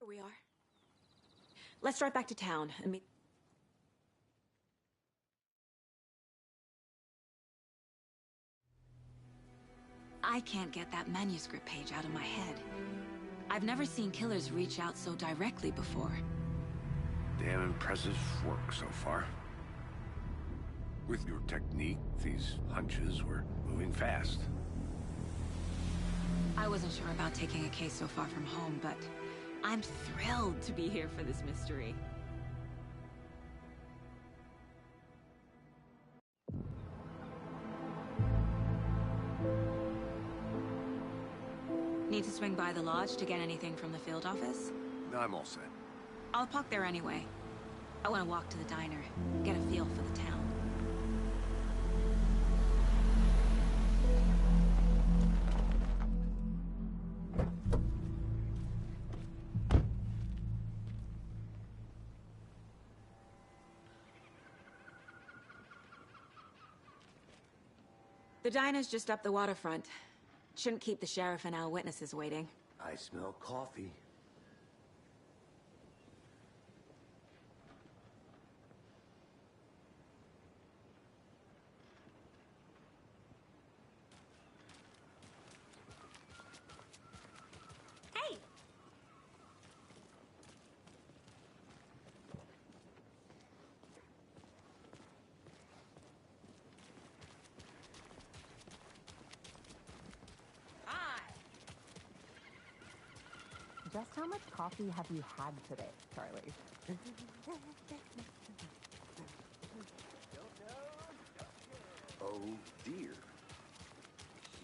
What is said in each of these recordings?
Here we are. Let's drive back to town and meet... I can't get that manuscript page out of my head. I've never seen killers reach out so directly before. Damn impressive work so far. With your technique, these hunches were moving fast. I wasn't sure about taking a case so far from home, but I'm thrilled to be here for this mystery. Need to swing by the lodge to get anything from the field office? No, I'm all set. I'll park there anyway. I want to walk to the diner, get a feel for the town. The diner's just up the waterfront. Shouldn't keep the sheriff and our witnesses waiting. I smell coffee. Hey! Just how much coffee have you had today, Charlie? Oh dear.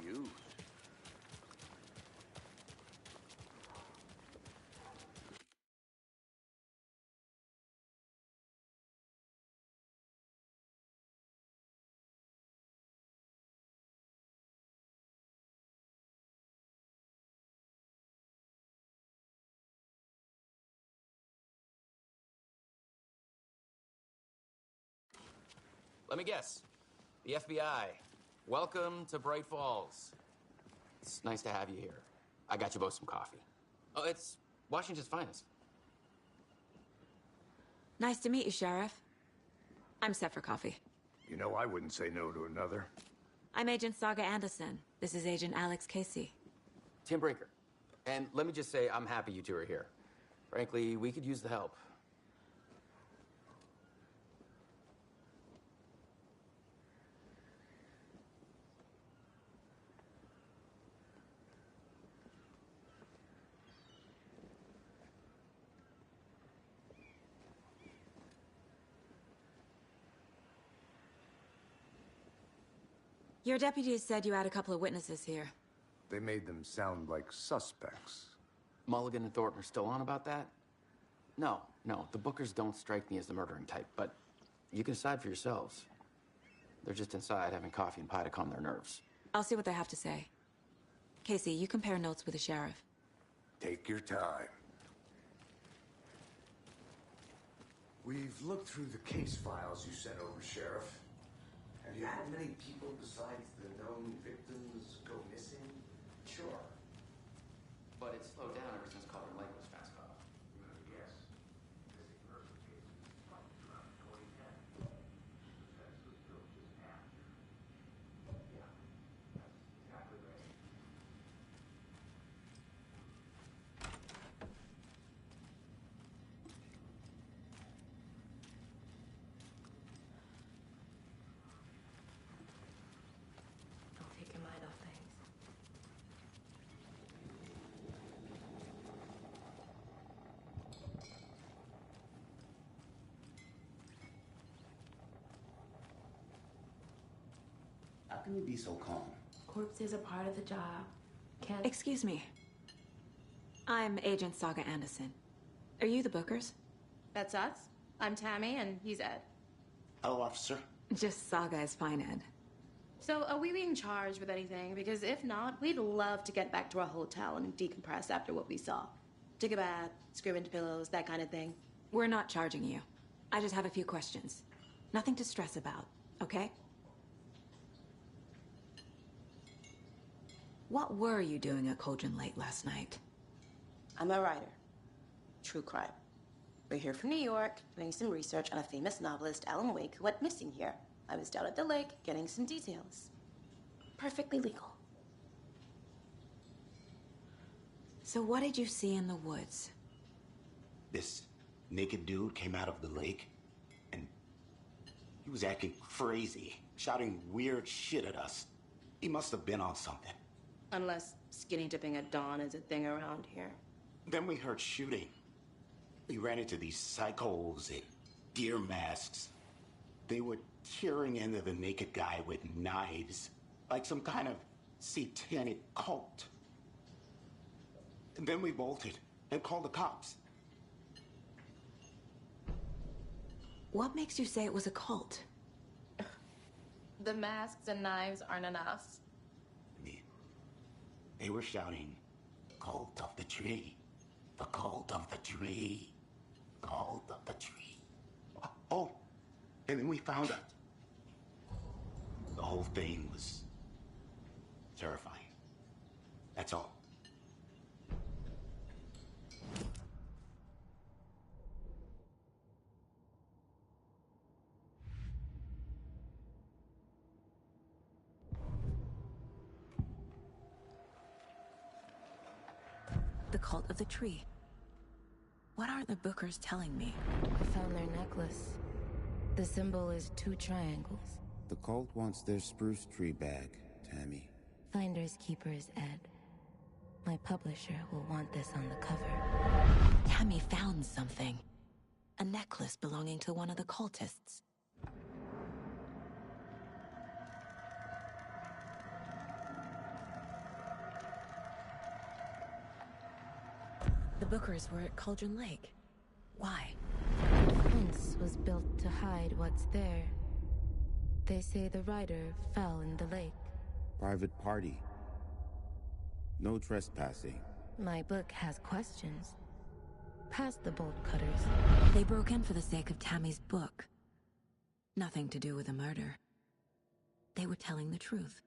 Huge. Let me guess. The FBI. Welcome to Bright Falls. It's nice to have you here. I got you both some coffee. Oh, it's Washington's finest. Nice to meet you, Sheriff. I'm set for coffee. You know, I wouldn't say no to another. I'm Agent Saga Anderson. This is Agent Alex Casey. Tim Brinker. And let me just say, I'm happy you two are here. Frankly, we could use the help. Your deputies said you had a couple of witnesses here. They made them sound like suspects. Mulligan and Thornton are still on about that? No, the Bookers don't strike me as the murdering type, but you can decide for yourselves. They're just inside having coffee and pie to calm their nerves. I'll see what they have to say. Casey, you compare notes with the sheriff. Take your time. We've looked through the case files you sent over, Sheriff. Have you had many people besides the known victims go missing? Sure. But it's slowed down ever since Calder Lake was fast caught. Yes. Missing person cases spiked around 2010. That's was built just after. Yeah, that's exactly right. Don't take your mind off things. How can you be so calm? Corpses are part of the job. Can't... Excuse me. I'm Agent Saga Anderson. Are you the Bookers? That's us. I'm Tammy, and he's Ed. Hello, officer. Just Saga is fine, Ed. So, are we being charged with anything? Because if not, we'd love to get back to our hotel and decompress after what we saw. Take a bath, scream into pillows, that kind of thing. We're not charging you. I just have a few questions. Nothing to stress about, okay? What were you doing at Cauldron Lake last night? I'm a writer. true crime. We're here from New York, doing some research on a famous novelist, Alan Wake, who went missing here. I was down at the lake getting some details. Perfectly legal. So what did you see in the woods? This naked dude came out of the lake, and he was acting crazy, shouting weird shit at us. He must have been on something. Unless skinny dipping at dawn is a thing around here. Then we heard shooting. We ran into these psychos in deer masks. They were tearing into the naked guy with knives, like some kind of satanic cult. And then we bolted and called the cops. What makes you say it was a cult? The masks and knives aren't enough. I mean, they were shouting, "Cult of the tree, the cult of the tree, cult of the tree." Oh, and then we found out. The whole thing was terrifying. That's all. The cult of the tree. What are the Bookers telling me? I found their necklace. The symbol is 2 triangles. The cult wants their spruce tree back, Tammy. Finders keepers, Ed. My publisher will want this on the cover. Tammy found something. A necklace belonging to one of the cultists. The Bookers were at Cauldron Lake. Why? The fence was built to hide what's there. They say the rider fell in the lake. Private party. No trespassing. My book has questions. Past the bolt cutters. They broke in for the sake of Tammy's book. Nothing to do with a murder. They were telling the truth.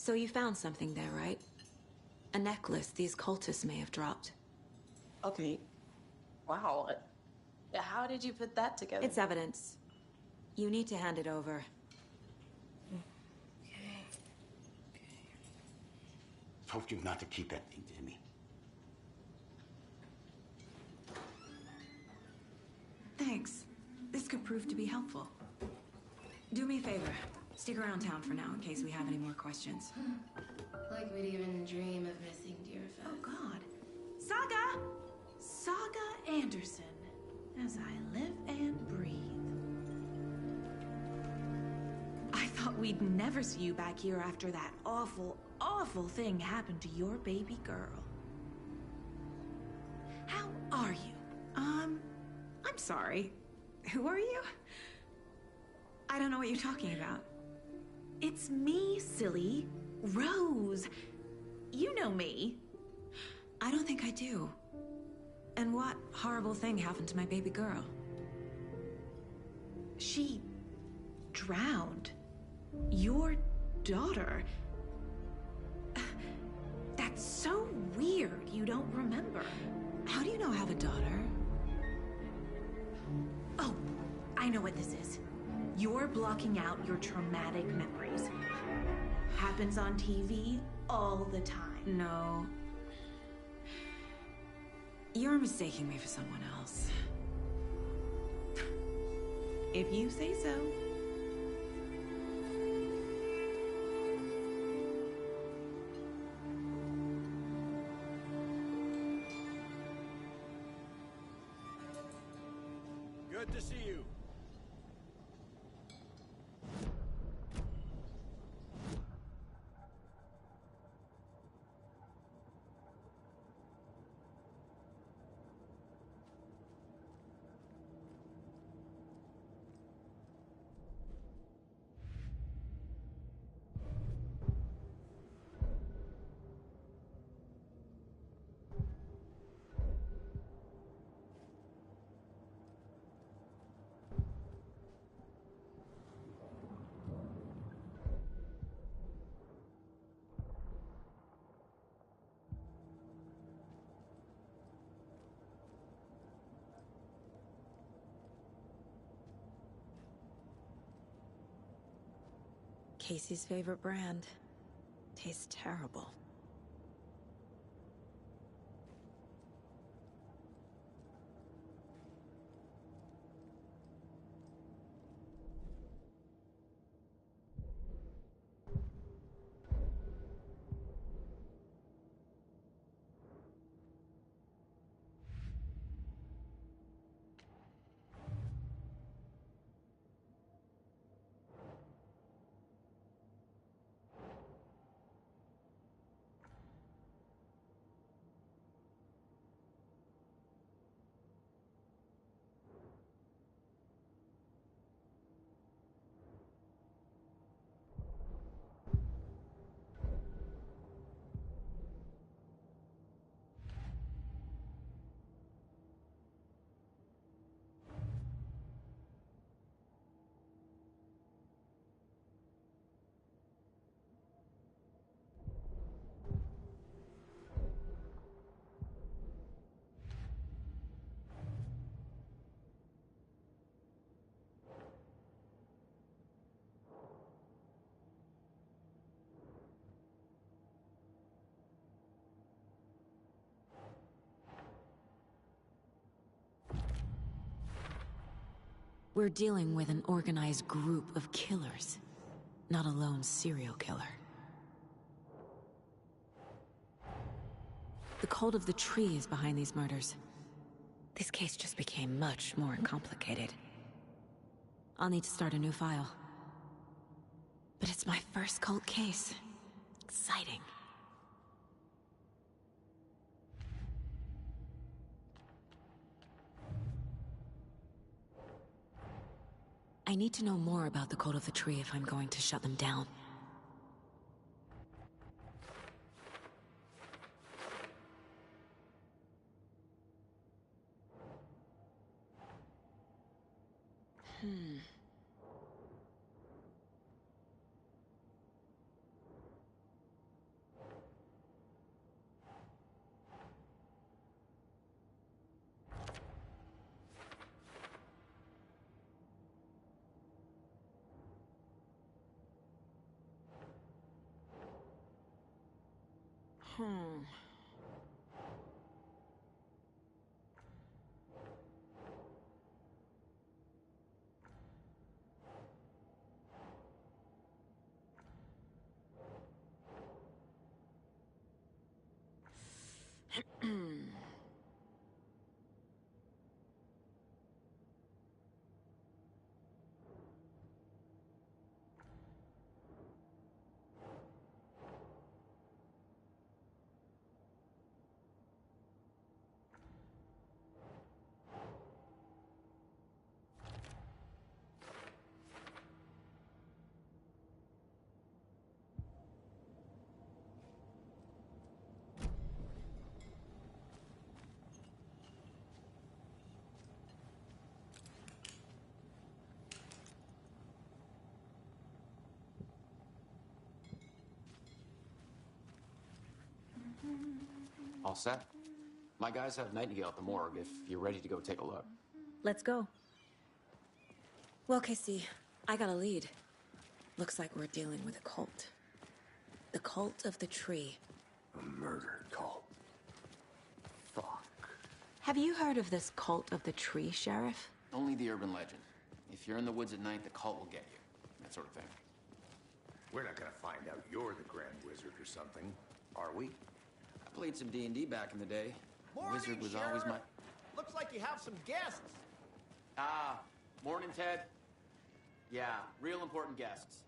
So you found something there, right? A necklace these cultists may have dropped. Okay. Wow. How did you put that together? It's evidence. You need to hand it over. Told you not to keep that thing, Jimmy. Thanks. This could prove to be helpful. Do me a favor. Stick around town for now in case we have any more questions. Like we'd even dream of missing Deerfest. Oh, God. Saga! Saga Anderson. As I live and breathe. I thought we'd never see you back here after that awful, awful thing happened to your baby girl. How are you? I'm sorry. Who are you? I don't know what you're talking about. It's me, silly. Rose. You know me. I don't think I do. And what horrible thing happened to my baby girl? She drowned. Your daughter. That's so weird you don't remember. How do you know I have a daughter? Oh, I know what this is. You're blocking out your traumatic memories. Happens on TV all the time. No. You're mistaking me for someone else. If you say so. Good to see you. Casey's favorite brand. Tastes terrible. We're dealing with an organized group of killers, not a lone serial killer. The cult of the tree is behind these murders. This case just became much more complicated. I'll need to start a new file. But it's my first cult case. Exciting. I need to know more about the Cult of the Tree if I'm going to shut them down. All set? My guys have Nightingale at the morgue if you're ready to go take a look. Let's go. Well, Casey, I got a lead. Looks like we're dealing with a cult. The Cult of the Tree. A murder cult. Fuck. Have you heard of this Cult of the Tree, Sheriff? Only the urban legend. If you're in the woods at night, the cult will get you. That sort of thing. We're not gonna find out you're the Grand Wizard or something, are we? I played some D&D back in the day. Morning, Wizard was Sheriff. always my... Looks like you have some guests. Ah, morning, Ted. Yeah, real important guests.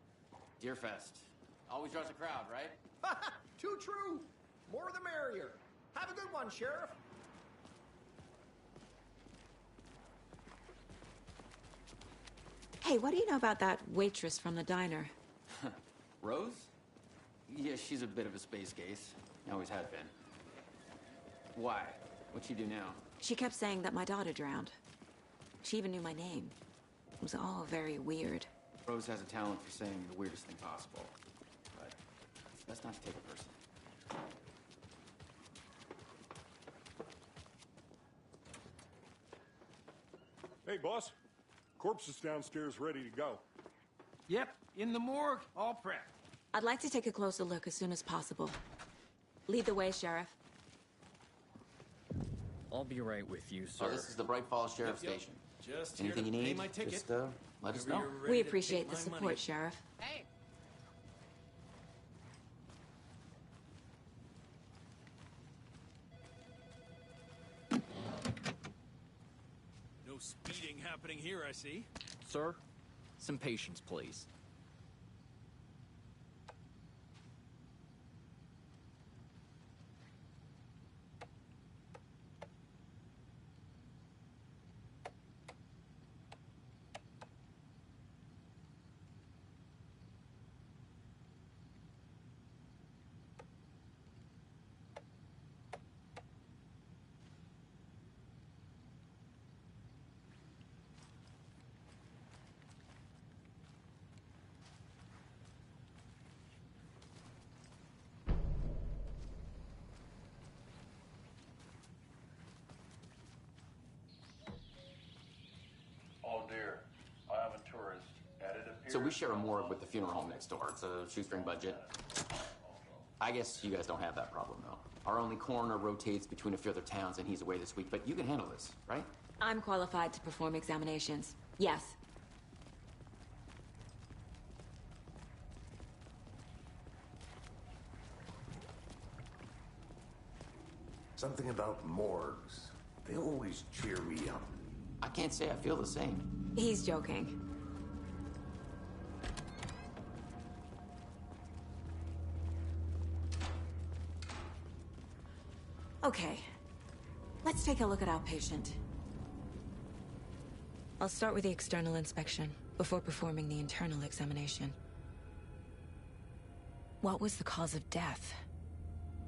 Deerfest. Always draws a crowd, right? Too true. More the merrier. Have a good one, Sheriff. Hey, what do you know about that waitress from the diner? Rose? Yeah, she's a bit of a space case. Always has been. Why? What'd she do now? She kept saying that my daughter drowned. She even knew my name. It was all very weird. Rose has a talent for saying the weirdest thing possible. But it's best not to take it personally. Hey, boss. Corpse is downstairs ready to go. Yep, in the morgue, all prepped. I'd like to take a closer look as soon as possible. Lead the way, Sheriff. I'll be right with you, sir. Oh, this is the Bright Falls Sheriff Station. Just Anything you here to need, pay my ticket. just let us Whenever know. you're ready We to appreciate take the my support, money. Sheriff. Hey. No speeding happening here, I see. Sir, some patience, please. Oh dear, I am a tourist, and it appears... So we share a morgue with the funeral home next door. It's a shoestring budget. I guess you guys don't have that problem, though. Our only coroner rotates between a few other towns, and he's away this week, but you can handle this, right? I'm qualified to perform examinations. Yes. Something about morgues. They always cheer me up. I can't say I feel the same. He's joking. Okay. Let's take a look at our patient. I'll start with the external inspection before performing the internal examination. What was the cause of death?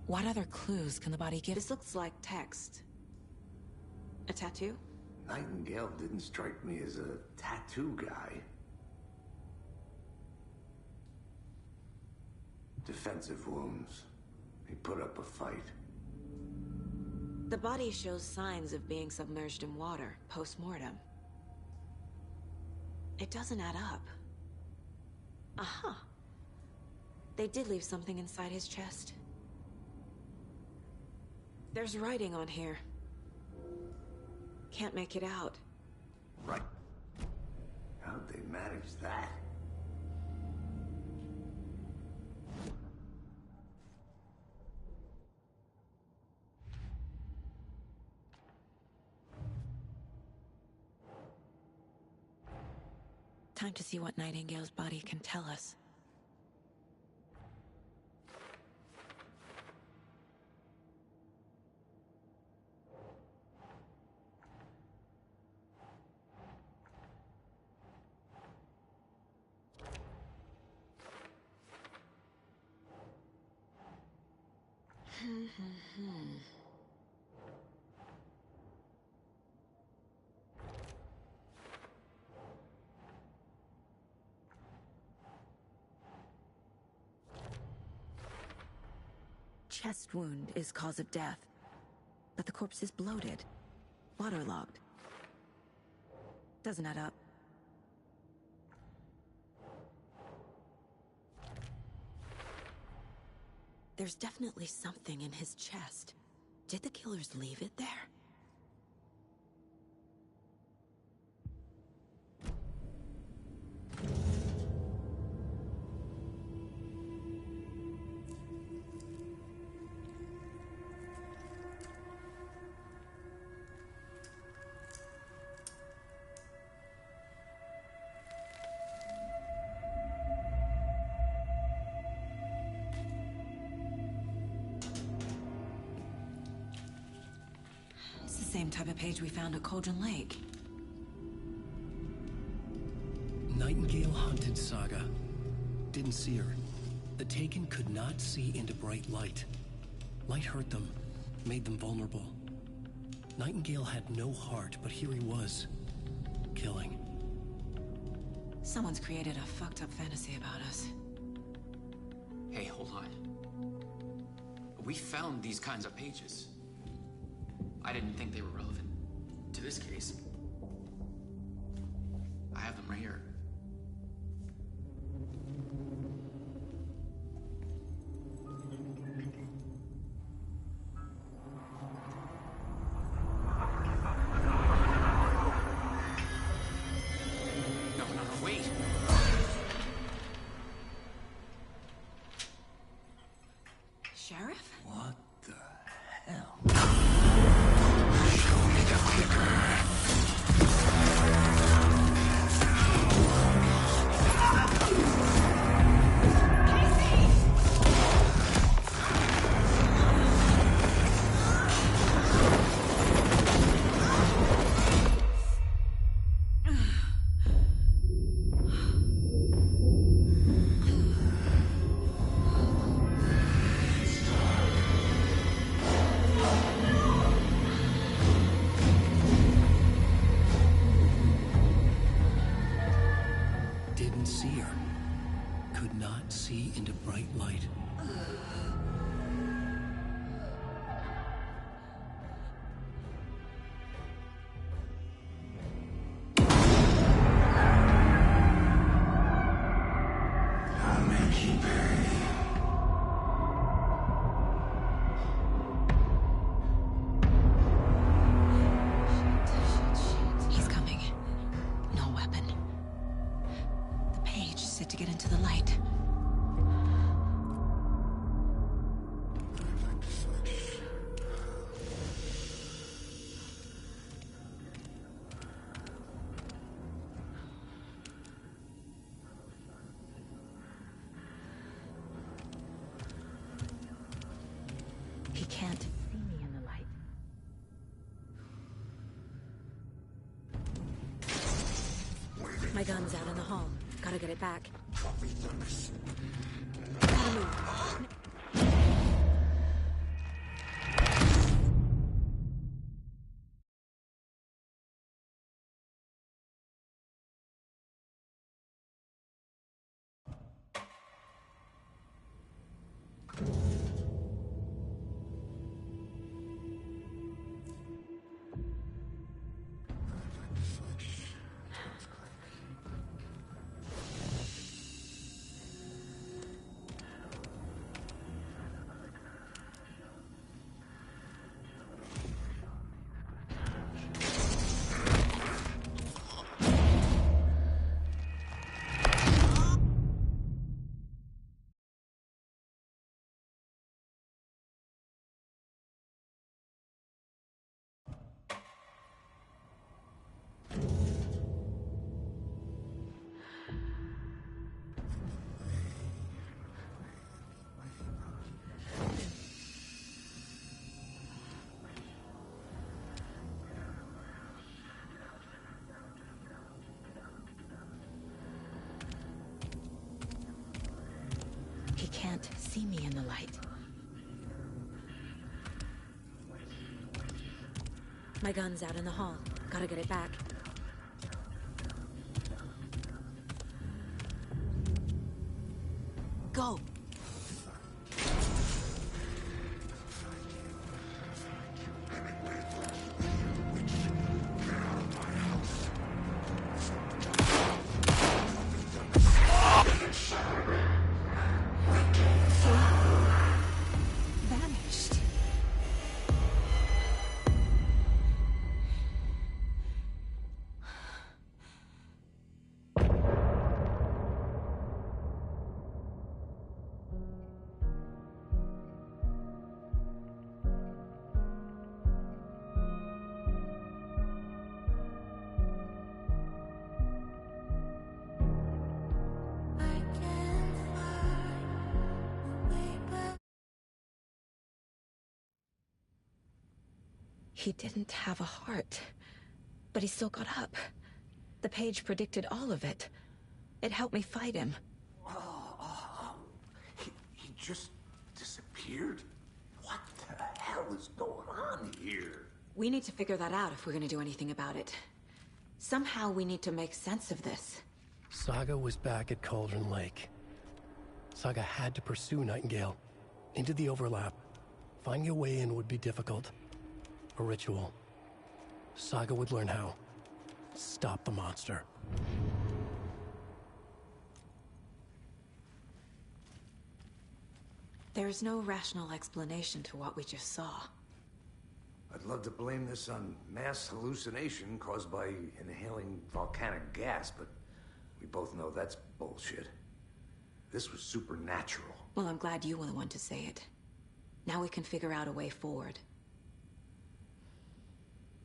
What other clues can the body give? This looks like text. A tattoo? Nightingale didn't strike me as a tattoo guy. Defensive wounds. He put up a fight. The body shows signs of being submerged in water post-mortem. It doesn't add up. Aha. They did leave something inside his chest. There's writing on here. Can't make it out. Right. How'd they manage that? Time to see what Nightingale's body can tell us. Chest wound is cause of death, but the corpse is bloated, waterlogged. Doesn't add up. There's definitely something in his chest. Did the killers leave it there? Same type of page we found at Cauldron Lake. Nightingale hunted Saga. Didn't see her. The Taken could not see into bright light. Light hurt them, made them vulnerable. Nightingale had no heart, but here he was, killing. Someone's created a fucked up fantasy about us. Hey, hold on. We found these kinds of pages. I didn't think they were relevant to this case. I have them right here. No, wait. Sheriff? What the hell? Didn't see her. Could not see into bright light. He's coming. No weapon. The page said to get into the light. He can't see me in the light. My gun's out in the hall. Gotta get it back. Gotta move. can't see me in the light. My gun's out in the hall. Gotta get it back. Go! Vanished. He didn't have a heart, but he still got up. The page predicted all of it. It helped me fight him. He just disappeared? What the hell is going on here? We need to figure that out if we're gonna do anything about it. Somehow we need to make sense of this. Saga was back at Cauldron Lake. Saga had to pursue Nightingale. Into the overlap. Finding a way in would be difficult. A ritual. Saga would learn how. Stop the monster. There's no rational explanation to what we just saw. I'd love to blame this on mass hallucination caused by inhaling volcanic gas, but we both know that's bullshit. This was supernatural. Well, I'm glad you were the one to say it. Now we can figure out a way forward.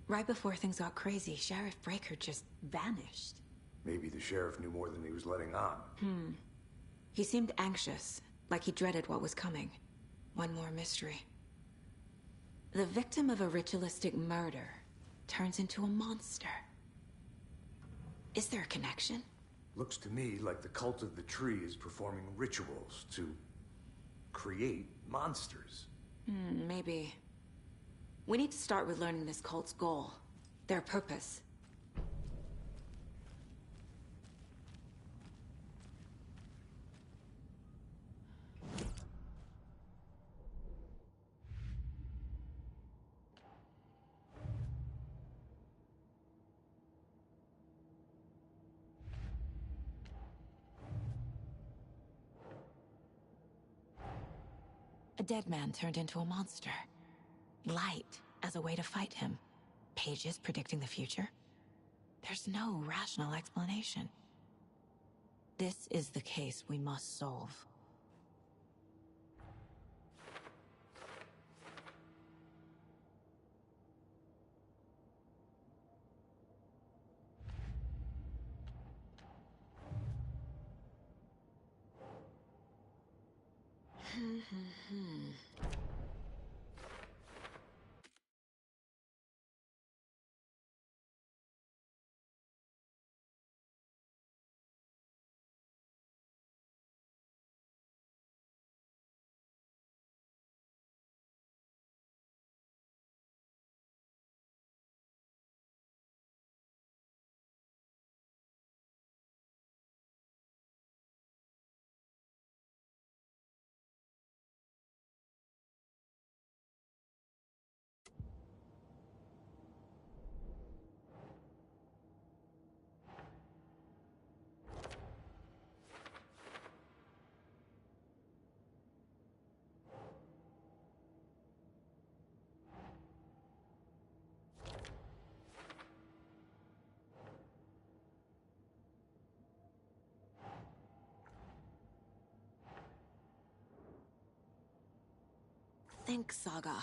Right before things got crazy, Sheriff Breaker just vanished. Maybe the sheriff knew more than he was letting on. He seemed anxious, like he dreaded what was coming. One more mystery. The victim of a ritualistic murder turns into a monster. Is there a connection? Looks to me like the cult of the tree is performing rituals to create monsters. Maybe. We need to start with learning this cult's goal. Their purpose. A dead man turned into a monster. Light as a way to fight him. Pages predicting the future. There's no rational explanation. This is the case we must solve. Think, Saga.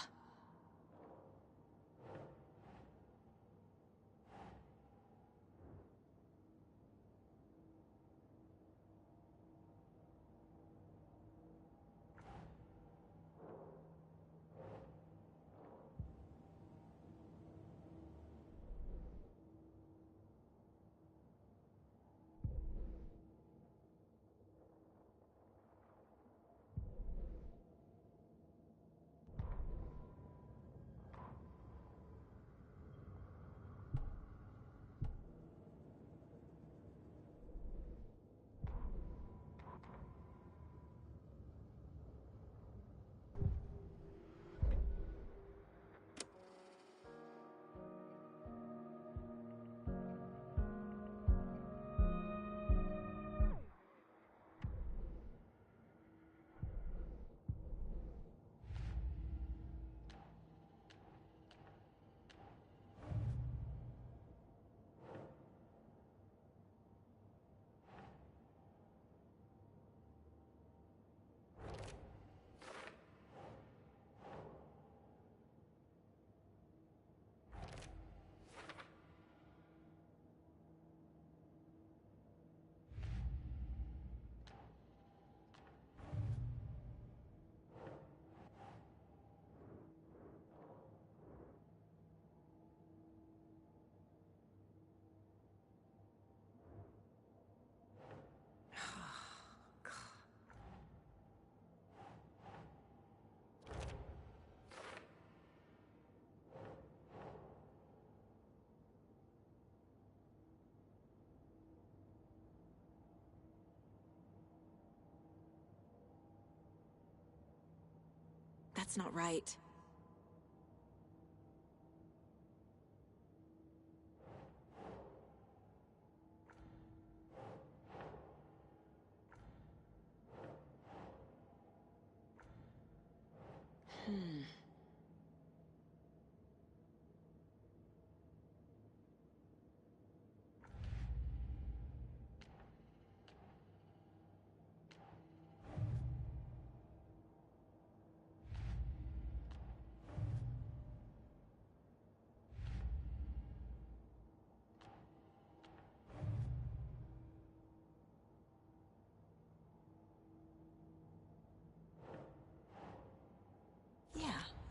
That's not right.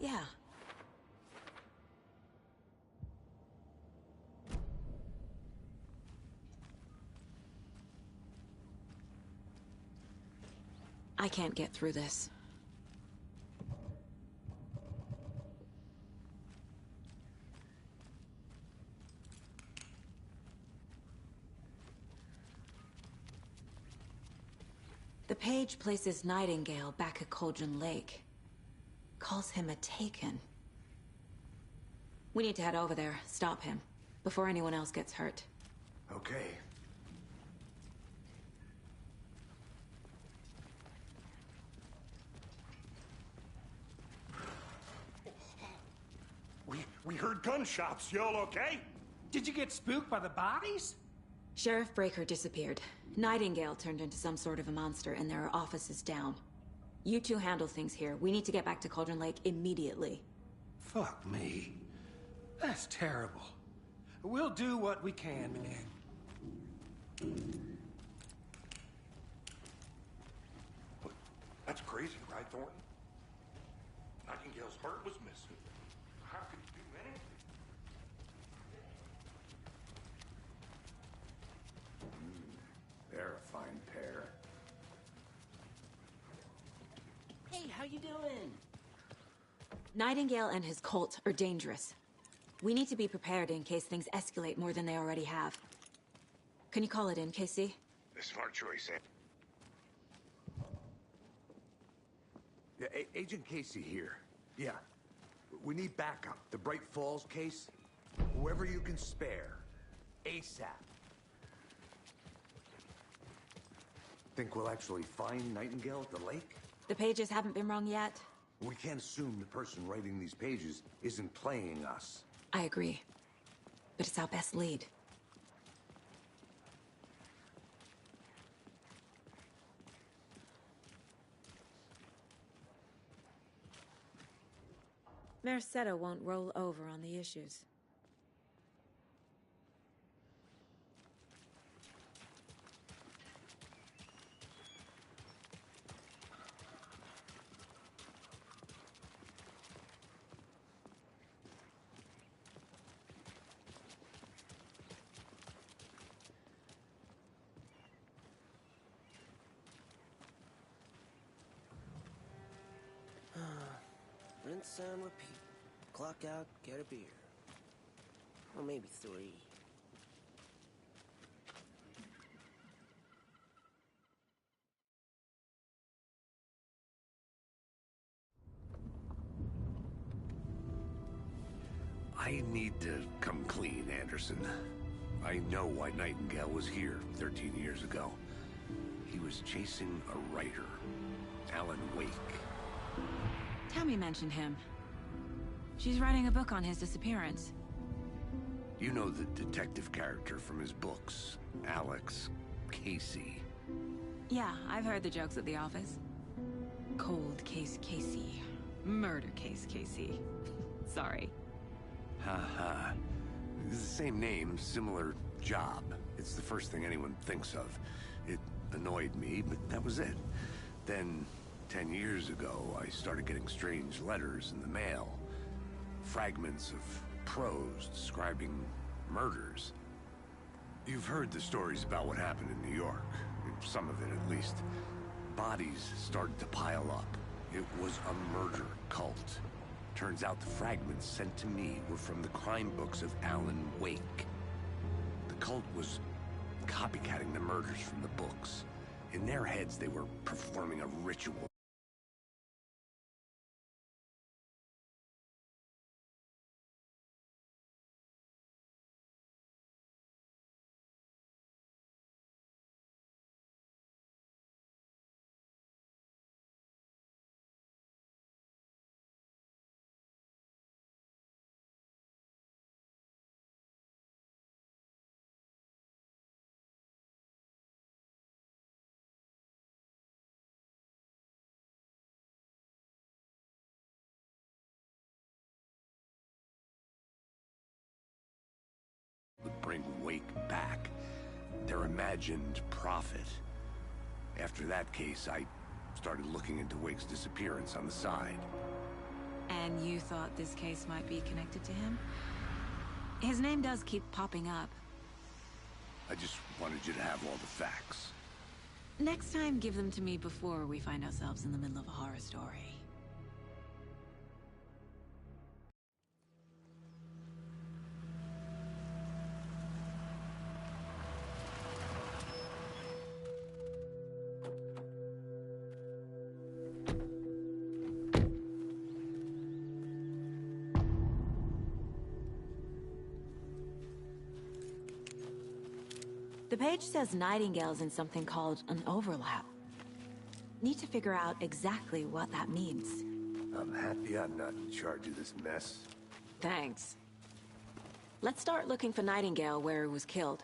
Yeah. I can't get through this. The page places Nightingale back at Cauldron Lake. Calls him a Taken. We need to head over there, stop him, before anyone else gets hurt. Okay. We heard gunshots. Y'all okay? Did you get spooked by the bodies? Sheriff Breaker disappeared. Nightingale turned into some sort of a monster, and there are offices down. You two handle things here. We need to get back to Cauldron Lake immediately. Fuck me. That's terrible. We'll do what we can, man. That's crazy, right, Thornton? Nightingale's heart was missing. How could he do anything? They're a fine pair. Hey, how you doing? Nightingale and his cult are dangerous. We need to be prepared in case things escalate more than they already have. Can you call it in, Casey? A smart choice, eh? Yeah, Agent Casey here. Yeah. We need backup. The Bright Falls case? Whoever you can spare. ASAP. Think we'll actually find Nightingale at the lake? The pages haven't been rung yet. We can't assume the person writing these pages isn't playing us. I agree. But it's our best lead. Merced won't roll over on the issues. Rinse and repeat. Clock out, get a beer. Or maybe 3. I need to come clean, Anderson. I know why Nightingale was here 13 years ago. He was chasing a writer, Alan Wake. Tammy mentioned him. She's writing a book on his disappearance. You know the detective character from his books, Alex Casey. Yeah, I've heard the jokes at the office. Cold case Casey. Murder case Casey. Sorry. Ha. It's the same name, similar job. It's the first thing anyone thinks of. It annoyed me, but that was it. Then, 10 years ago, I started getting strange letters in the mail. Fragments of prose describing murders. You've heard the stories about what happened in New York. Some of it, at least. Bodies started to pile up. It was a murder cult. Turns out the fragments sent to me were from the crime books of Alan Wake. The cult was copycatting the murders from the books. In their heads, they were performing a ritual. Wake back. Their imagined prophet. After that case, I started looking into Wake's disappearance on the side. And you thought this case might be connected to him? His name does keep popping up. I just wanted you to have all the facts. Next time, give them to me before we find ourselves in the middle of a horror story. The page says Nightingale's in something called an overlap. Need to figure out exactly what that means. I'm happy I'm not in charge of this mess. Thanks. Let's start looking for Nightingale where he was killed.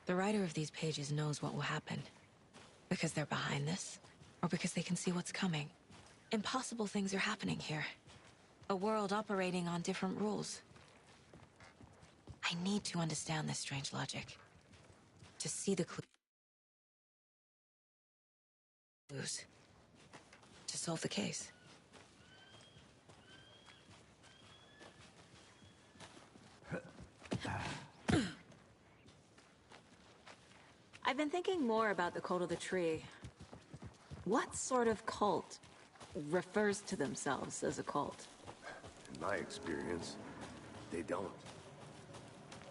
The writer of these pages knows what will happen. Because they're behind this, or because they can see what's coming. Impossible things are happening here. A world operating on different rules. I need to understand this strange logic. To see the clues. To solve the case. I've been thinking more about the Cult of the Tree. What sort of cult refers to themselves as a cult? In my experience, they don't.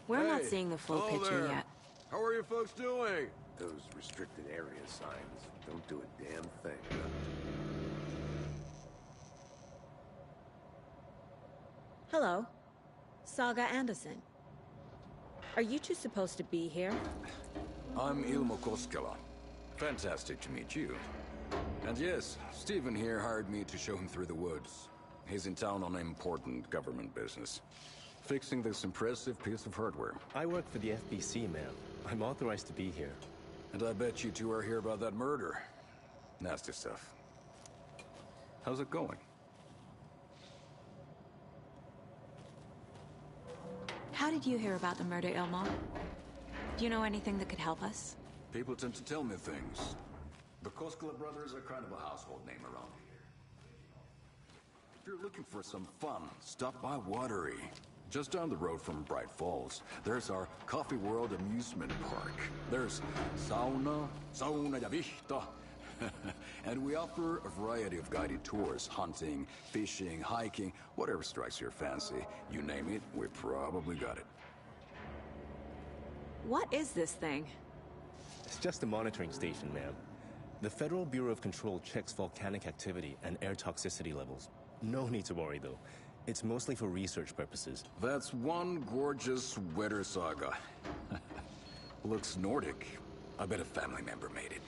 We're not seeing the full picture yet. How are you folks doing? Those restricted area signs don't do a damn thing, huh? Hello. Saga Anderson. Are you two supposed to be here? I'm Ilmo Koskela. Fantastic to meet you. And yes, Stephen here hired me to show him through the woods. He's in town on important government business. Fixing this impressive piece of hardware. I work for the FBC, ma'am. I'm authorized to be here. And I bet you two are here about that murder. Nasty stuff. How's it going? How did you hear about the murder, Ilmo? Do you know anything that could help us? People tend to tell me things. The Koskela brothers are kind of a household name around here. If you're looking for some fun, stop by Watery. Just down the road from Bright Falls, there's our Coffee World amusement park. There's sauna ja vihta. And we offer a variety of guided tours, hunting, fishing, hiking, whatever strikes your fancy. You name it, we probably got it. What is this thing? It's just a monitoring station, ma'am. The Federal Bureau of Control checks volcanic activity and air toxicity levels. No need to worry, though. It's mostly for research purposes. That's one gorgeous weather saga. Looks Nordic. I bet a family member made it.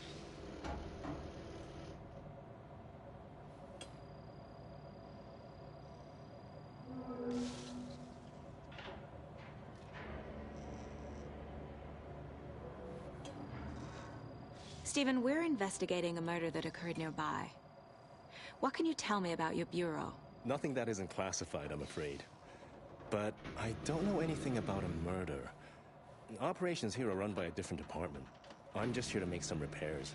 Stephen, we're investigating a murder that occurred nearby. What can you tell me about your bureau? Nothing that isn't classified, I'm afraid. But I don't know anything about a murder. Operations here are run by a different department. I'm just here to make some repairs.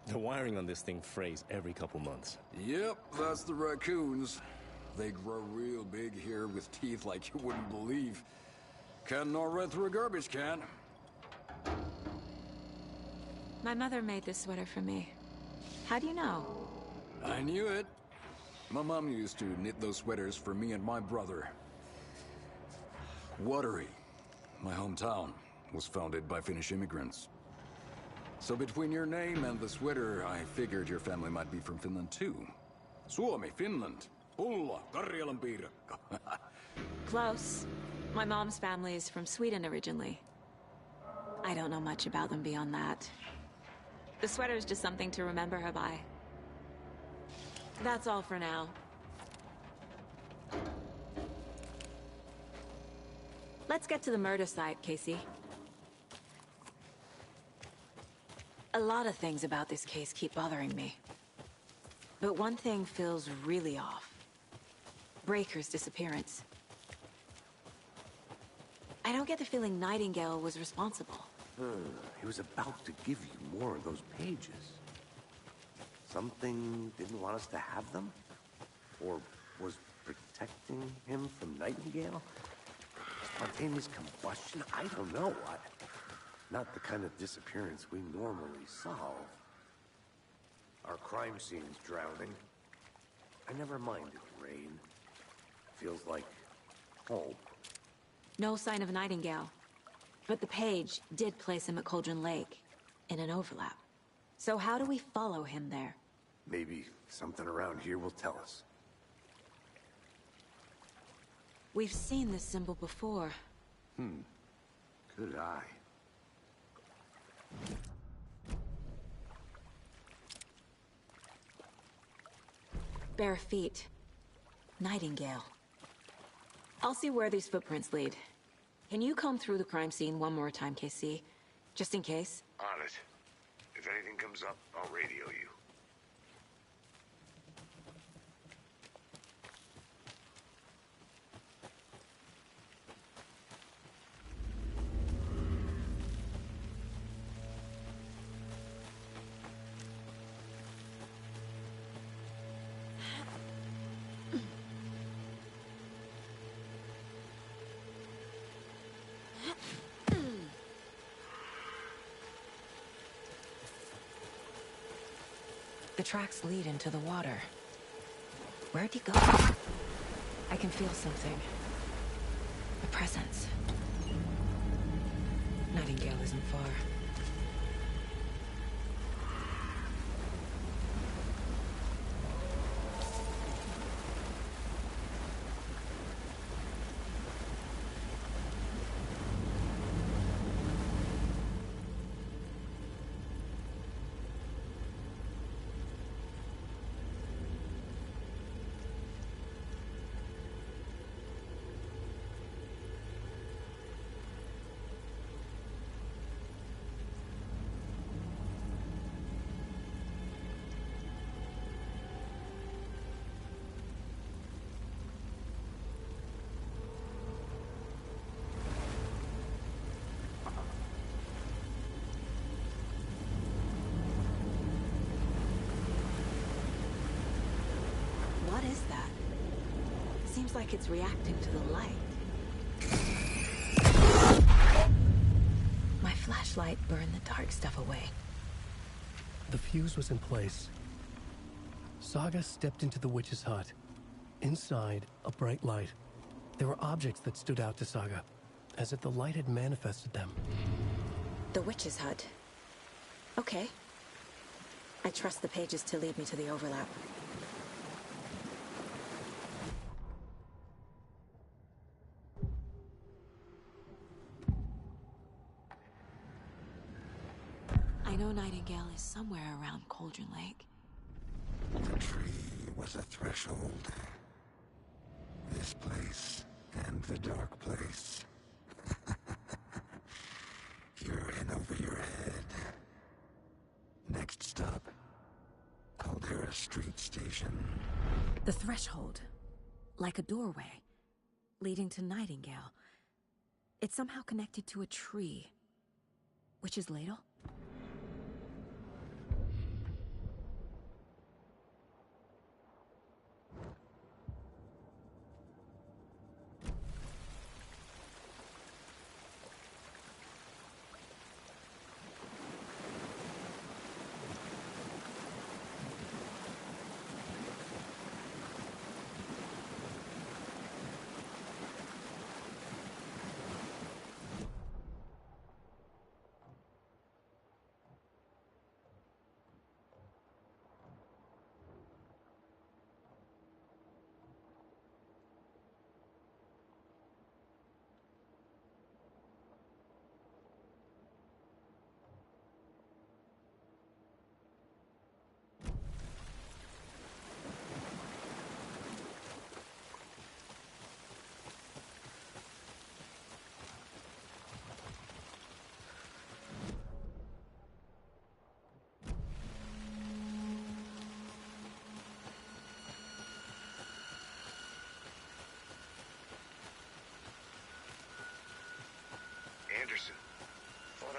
The wiring on this thing frays every couple months. Yep, that's the raccoons. They grow real big here with teeth like you wouldn't believe. Can't gnaw right through a garbage can. My mother made this sweater for me. How do you know? I knew it. My mom used to knit those sweaters for me and my brother. Watery, my hometown, was founded by Finnish immigrants. So between your name and the sweater, I figured your family might be from Finland too. Suomi, Finland. Pulla, Karjalan piirakka. Close. My mom's family is from Sweden originally. I don't know much about them beyond that. The sweater is just something to remember her by. That's all for now. Let's get to the murder site, Casey. A lot of things about this case keep bothering me. But one thing feels really off. Breaker's disappearance. I don't get the feeling Nightingale was responsible. He was about to give you more of those pages. Something didn't want us to have them? Or was protecting him from Nightingale? Spontaneous combustion? I don't know what. Not the kind of disappearance we normally solve. Our crime scene's drowning. I never minded rain. Feels like home. No sign of Nightingale. But the page did place him at Cauldron Lake, in an overlap. So how do we follow him there? Maybe something around here will tell us. We've seen this symbol before. Good eye. Bare feet. Nightingale. I'll see where these footprints lead. Can you comb through the crime scene one more time, KC? Just in case? On it. If anything comes up, I'll radio you. The tracks lead into the water. Where'd he go? I can feel something. A presence. Nightingale isn't far. What is that? Seems like it's reacting to the light. My flashlight burned the dark stuff away. The fuse was in place. Saga stepped into the witch's hut. Inside, a bright light. There were objects that stood out to Saga, as if the light had manifested them. The witch's hut. Okay. I trust the pages to lead me to the overlap. I know Nightingale is somewhere around Cauldron Lake. The tree was a threshold. This place and the dark place. You're in over your head. Next stop, Caldera Street Station. The threshold. Like a doorway. Leading to Nightingale. It's somehow connected to a tree. Witch's Ladle?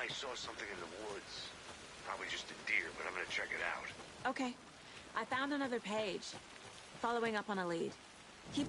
I saw something in the woods. Probably just a deer, but I'm gonna check it out. Okay. I found another page. Following up on a lead. Keep...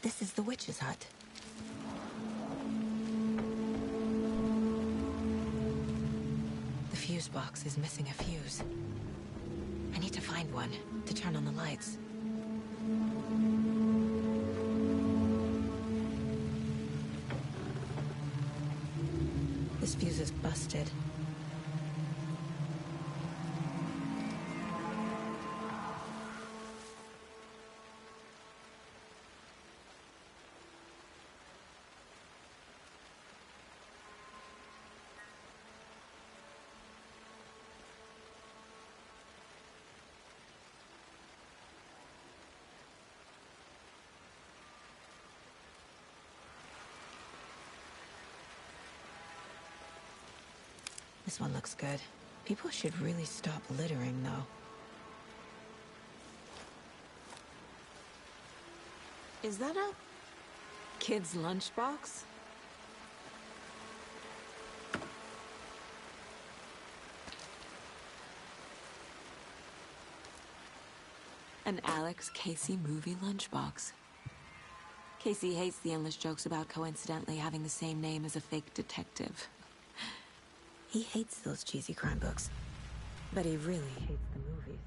This is the witch's hut. The fuse box is missing a fuse. I need to find one to turn on the lights. This fuse is busted. This one looks good. People should really stop littering, though. Is that a kid's lunchbox? An Alex Casey movie lunchbox. Casey hates the endless jokes about coincidentally having the same name as a fake detective. He hates those cheesy crime books, but he really hates the movies.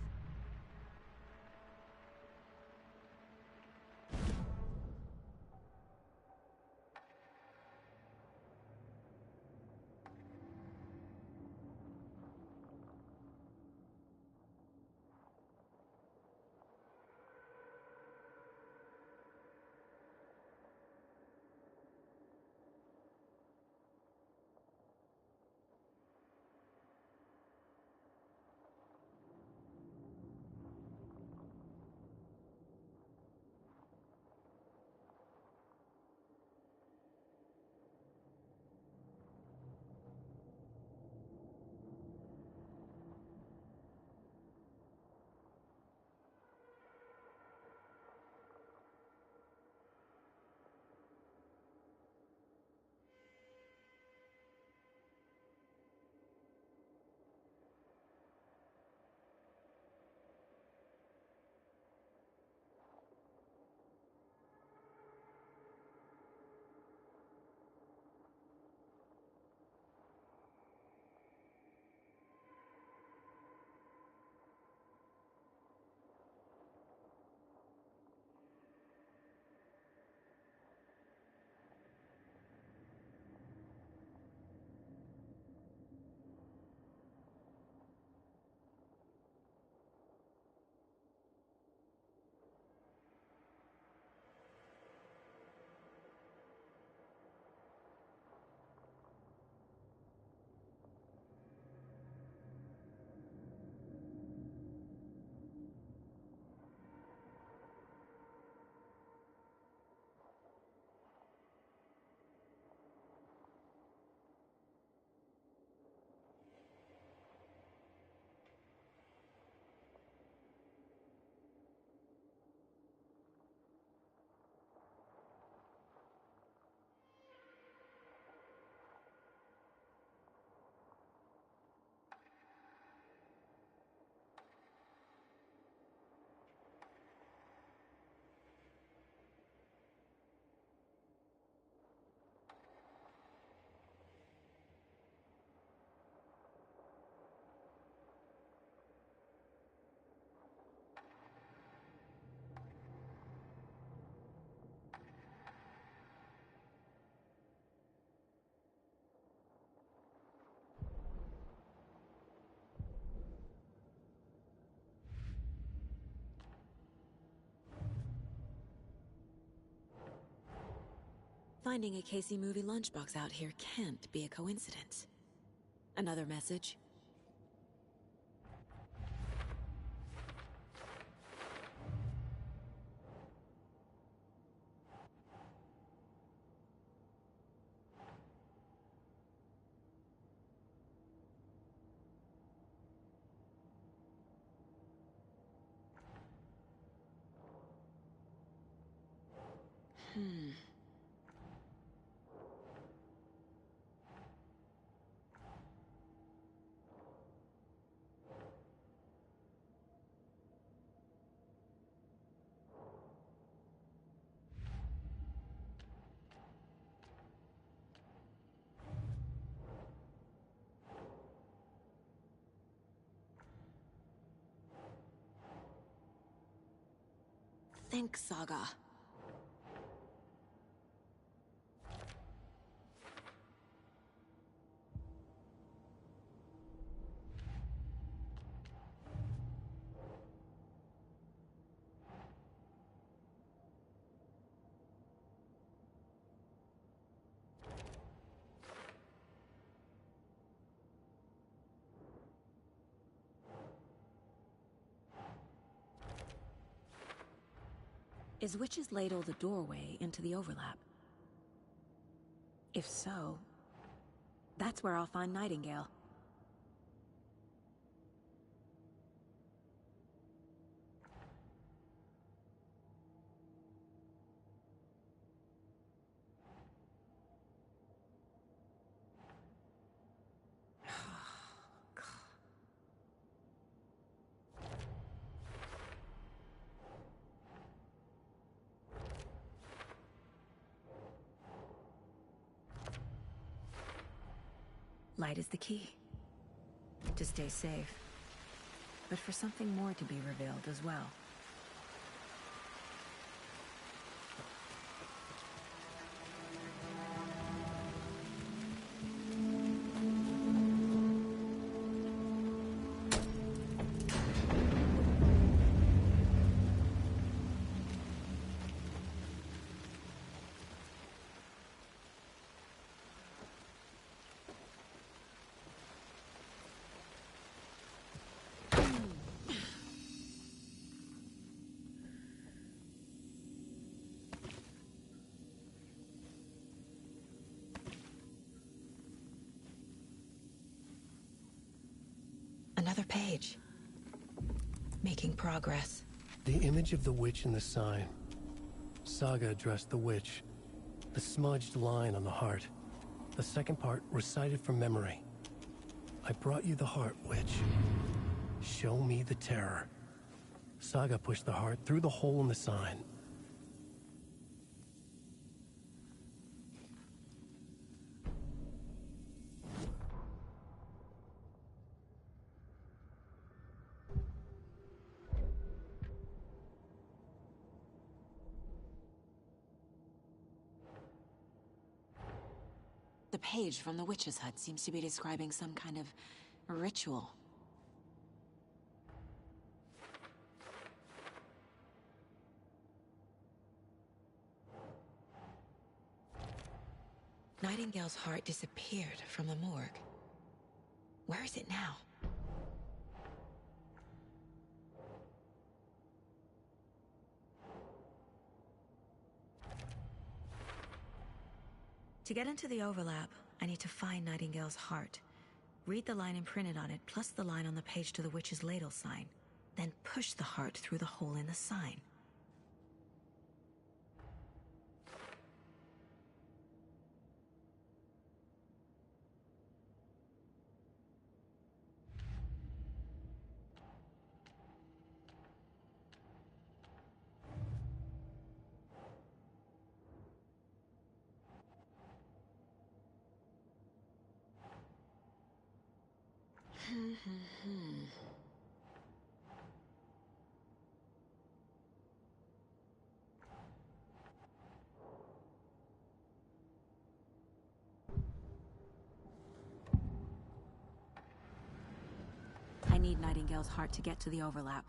finding a Casey movie lunchbox out here can't be a coincidence. Another message? Think, Saga. Is Witch's Ladle the doorway into the overlap? If so, that's where I'll find Nightingale. Light is the key. To stay safe. But for something more to be revealed as well. Another page. Making progress. The image of the witch in the sign. Saga addressed the witch. The smudged line on the heart. The second part recited from memory. I brought you the heart, witch. Show me the terror. Saga pushed the heart through the hole in the sign. The page from the witch's hut seems to be describing some kind of ritual. Nightingale's heart disappeared from the morgue. Where is it now? To get into the overlap, I need to find Nightingale's heart. Read the line imprinted on it, plus the line on the page to the witch's ladle sign. Then push the heart through the hole in the sign. I need Nightingale's heart to get to the overlap.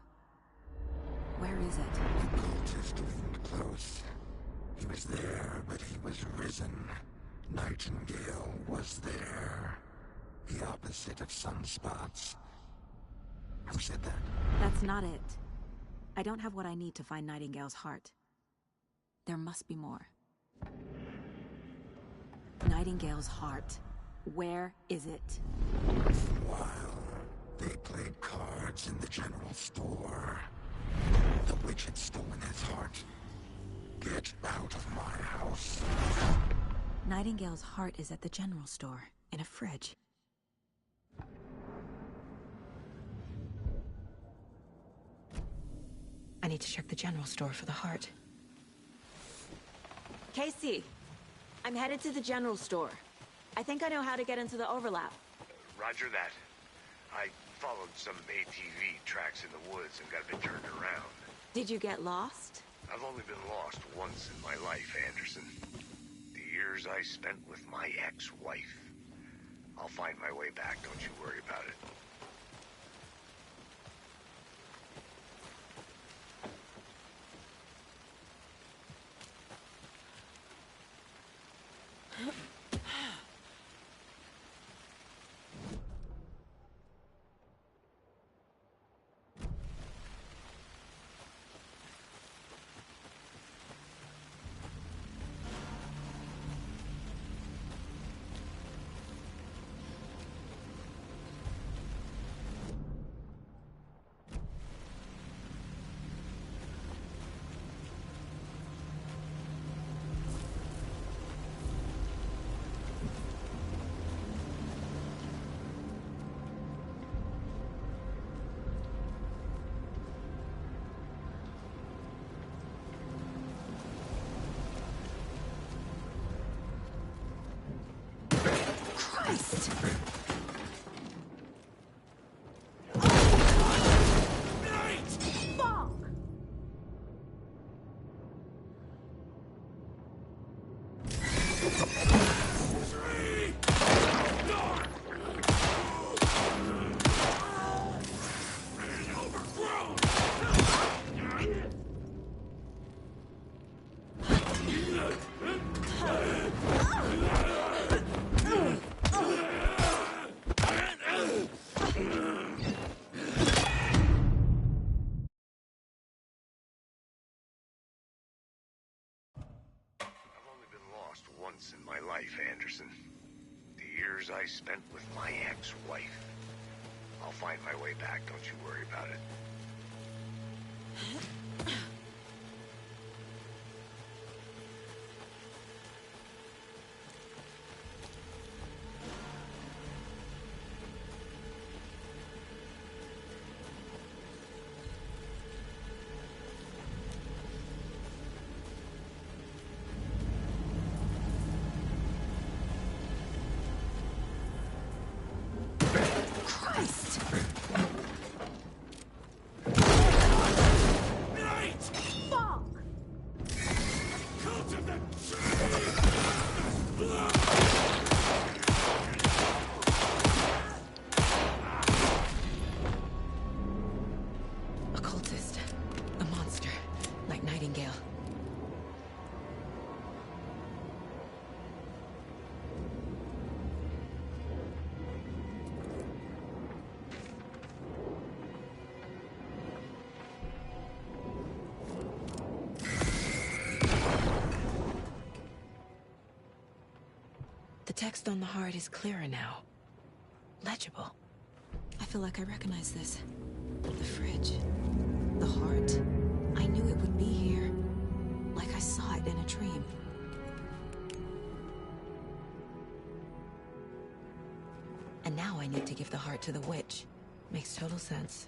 Where is it? The cultist isn't close. He was there, but he was risen. Nightingale was there. The opposite of sunspots. Who said that? That's not it. I don't have what I need to find Nightingale's heart. There must be more. Nightingale's heart. Where is it? While they played cards in the general store, the witch had stolen his heart. Get out of my house. Nightingale's heart is at the general store, in a fridge. I need to check the general store for the heart. Casey, I'm headed to the general store. I think I know how to get into the overlap. Roger that. I followed some ATV tracks in the woods and got a bit turned around. Did you get lost? I've only been lost once in my life, Anderson. The years I spent with my ex-wife. I'll find my way back, don't you worry about it. Once in my life, Anderson. The years I spent with my ex-wife. I'll find my way back, don't you worry about it. The text on the heart is clearer now. Legible. I feel like I recognize this. The fridge. The heart. I knew it would be here. Like I saw it in a dream. And now I need to give the heart to the witch. Makes total sense.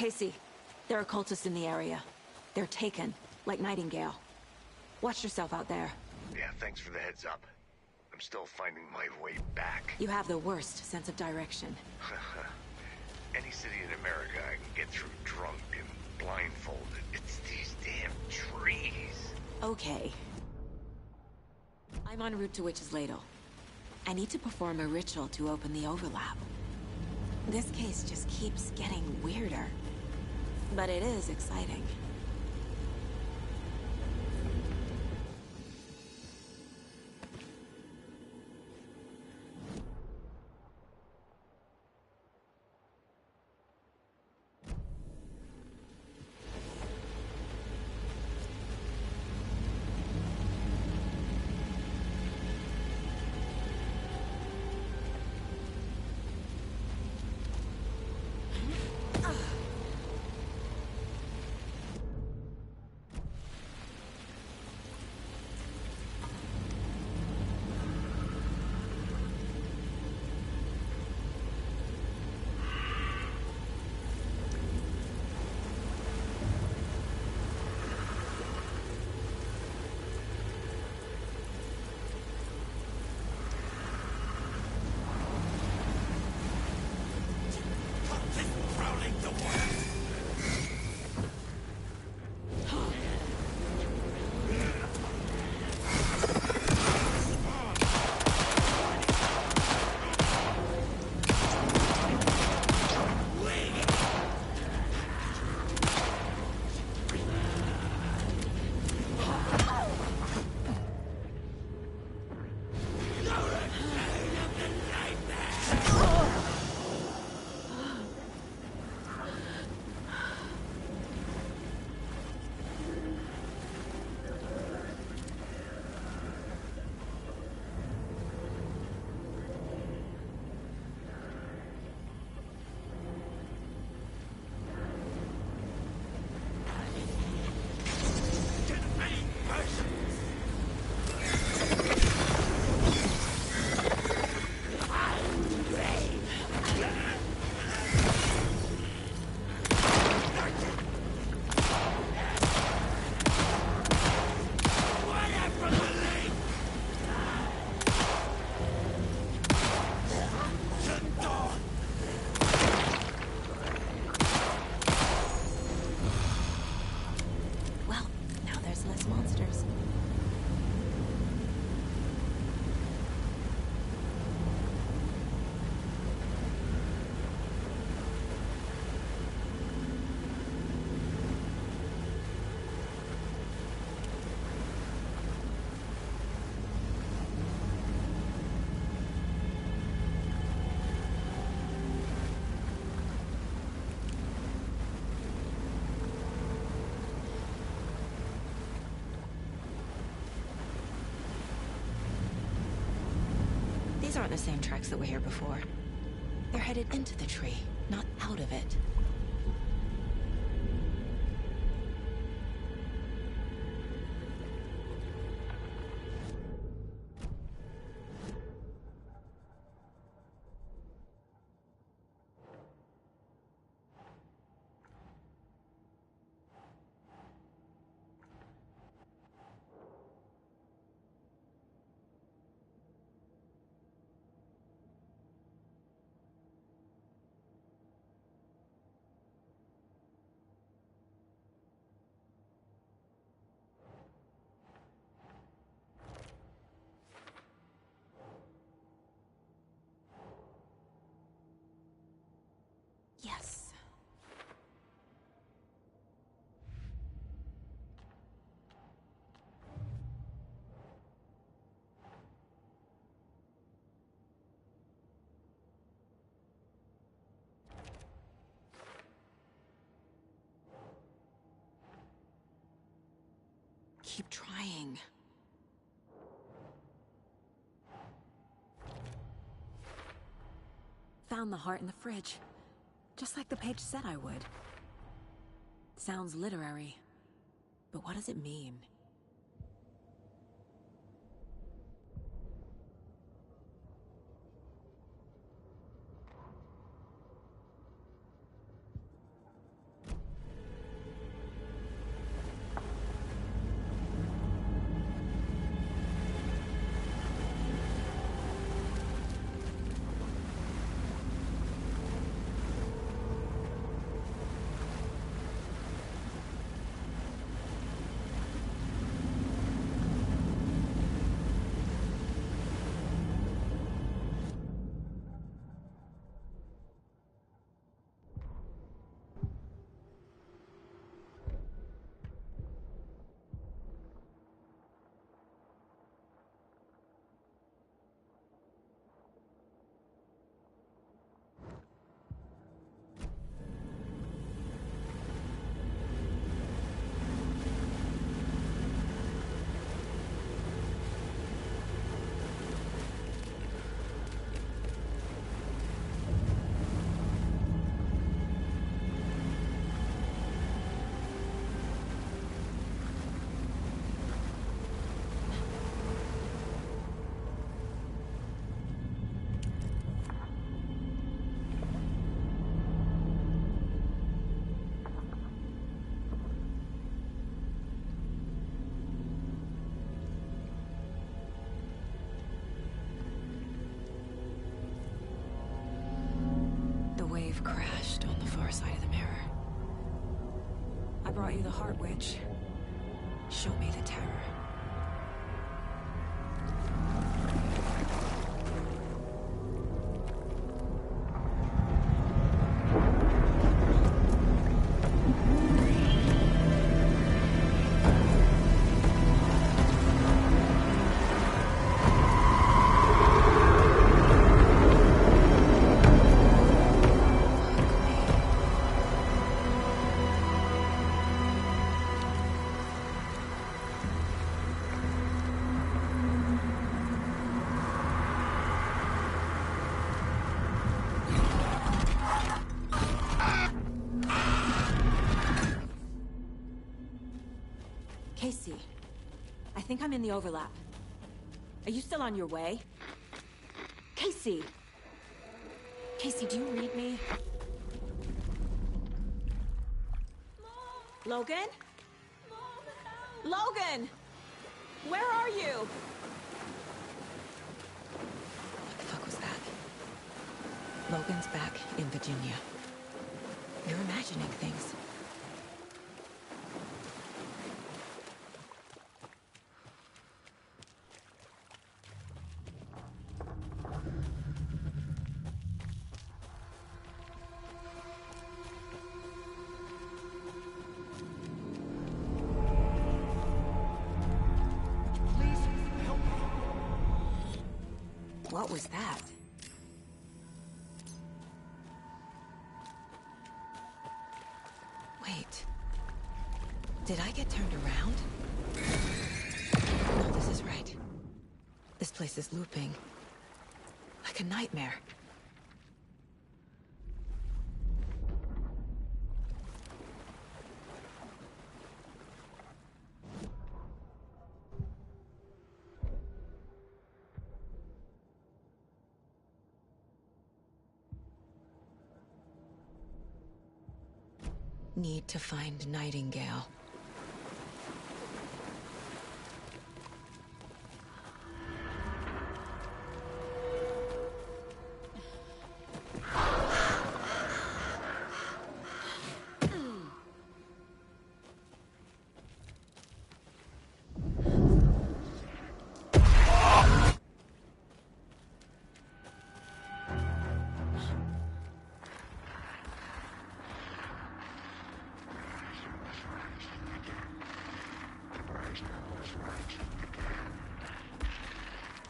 Casey, there are cultists in the area. They're taken, like Nightingale. Watch yourself out there. Yeah, thanks for the heads up. I'm still finding my way back. You have the worst sense of direction. Any city in America I can get through drunk and blindfolded. It's these damn trees. Okay. I'm en route to Witch's Ladle. I need to perform a ritual to open the overlap. This case just keeps getting weirder. But it is exciting. These aren't the same tracks that were here before. They're headed into the tree, not out of it. Yes. Keep trying. Found the heart in the fridge. Just like the page said I would. Sounds literary. But what does it mean? brought you the Heart Witch. Show me the terror. Casey, I think I'm in the overlap. Are you still on your way? Casey! Casey, do you read me? Logan? Logan! Where are you? What the fuck was that? Logan's back in Virginia. You're imagining things. What was that? Wait. Did I get turned around? No, this is right. This place is looping. Like a nightmare. Need to find Nightingale.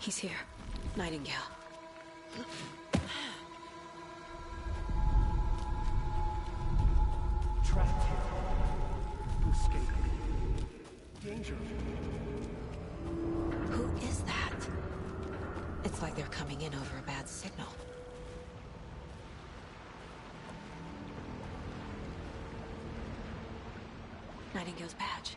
He's here. Nightingale. Trapped here. To escape. Danger. Who is that? It's like they're coming in over a bad signal. Nightingale's badge.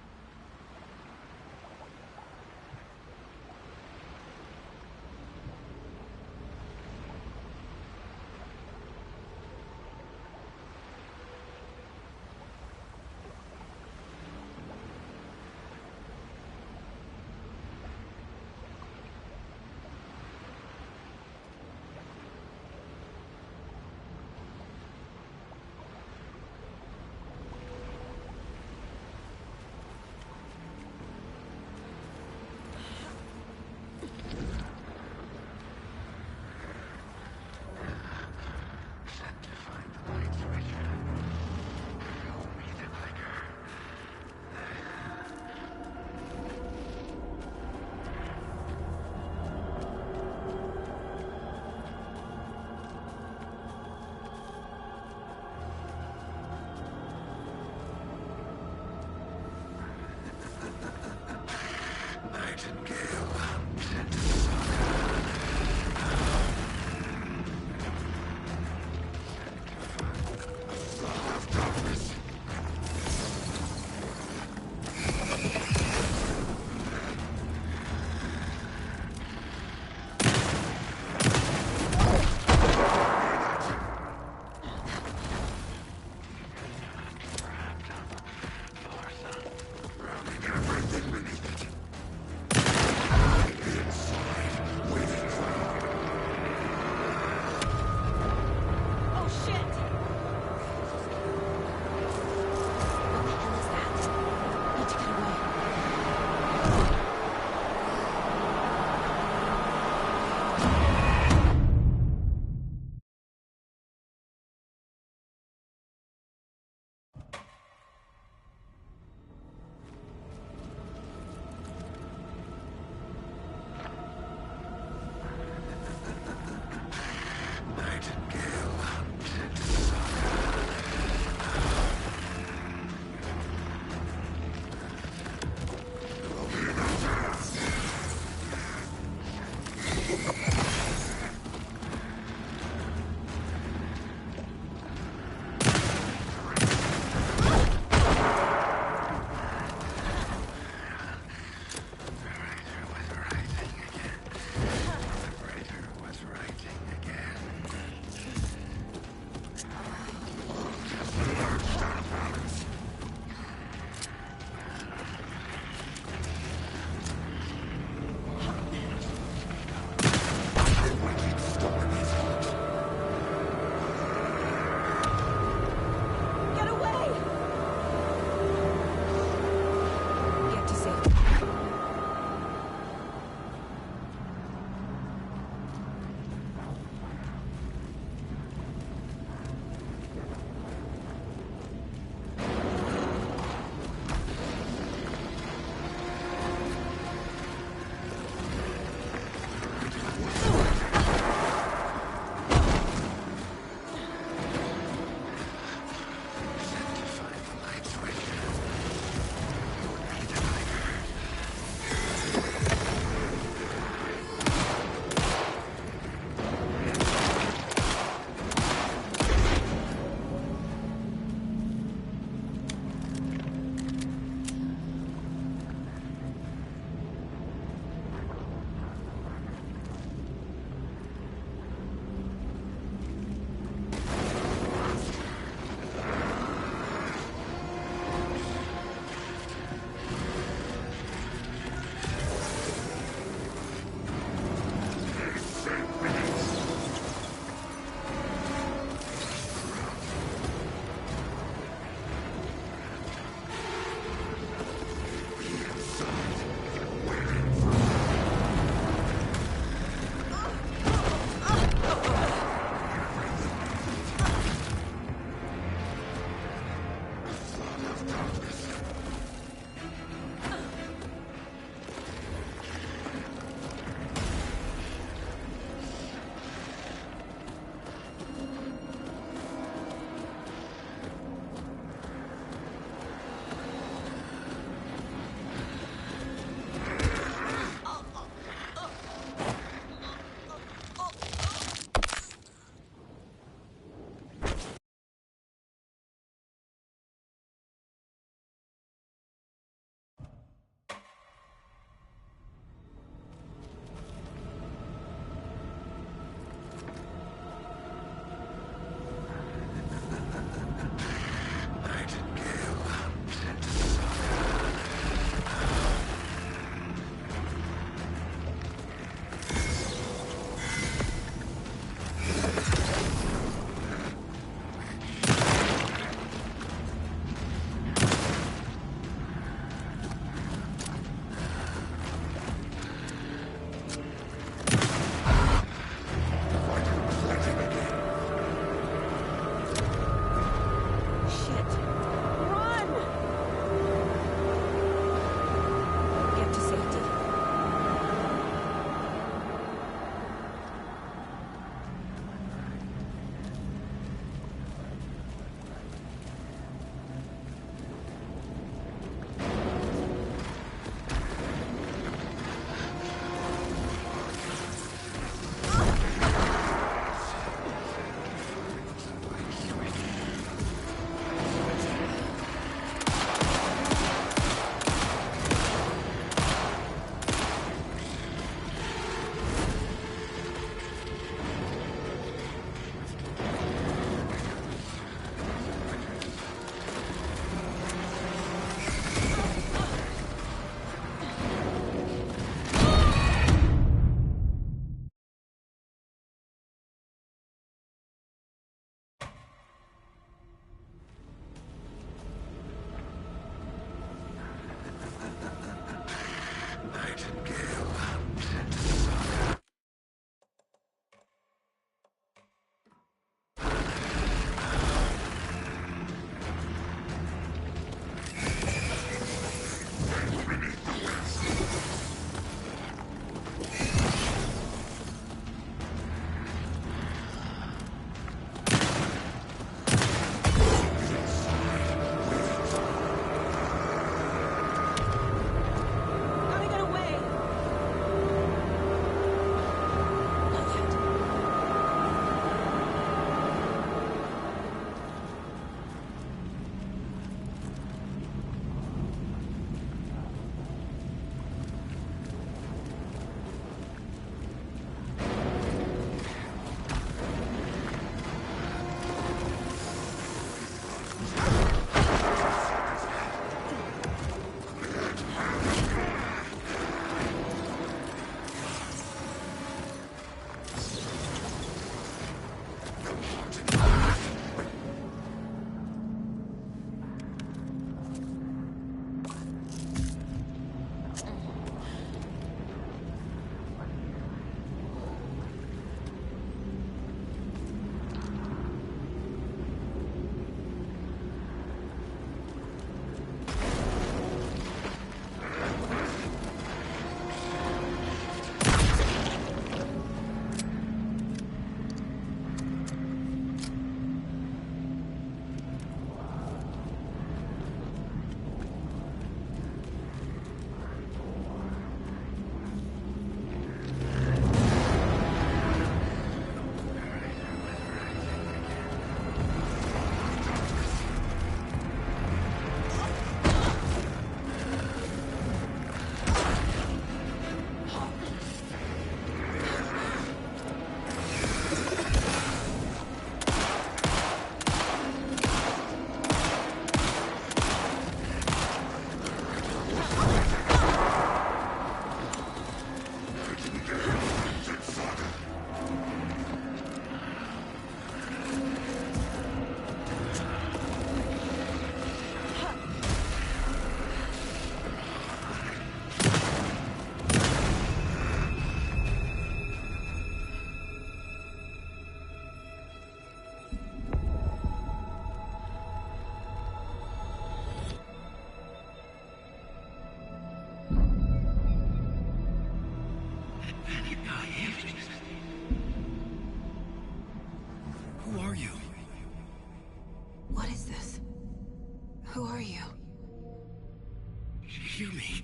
hear me?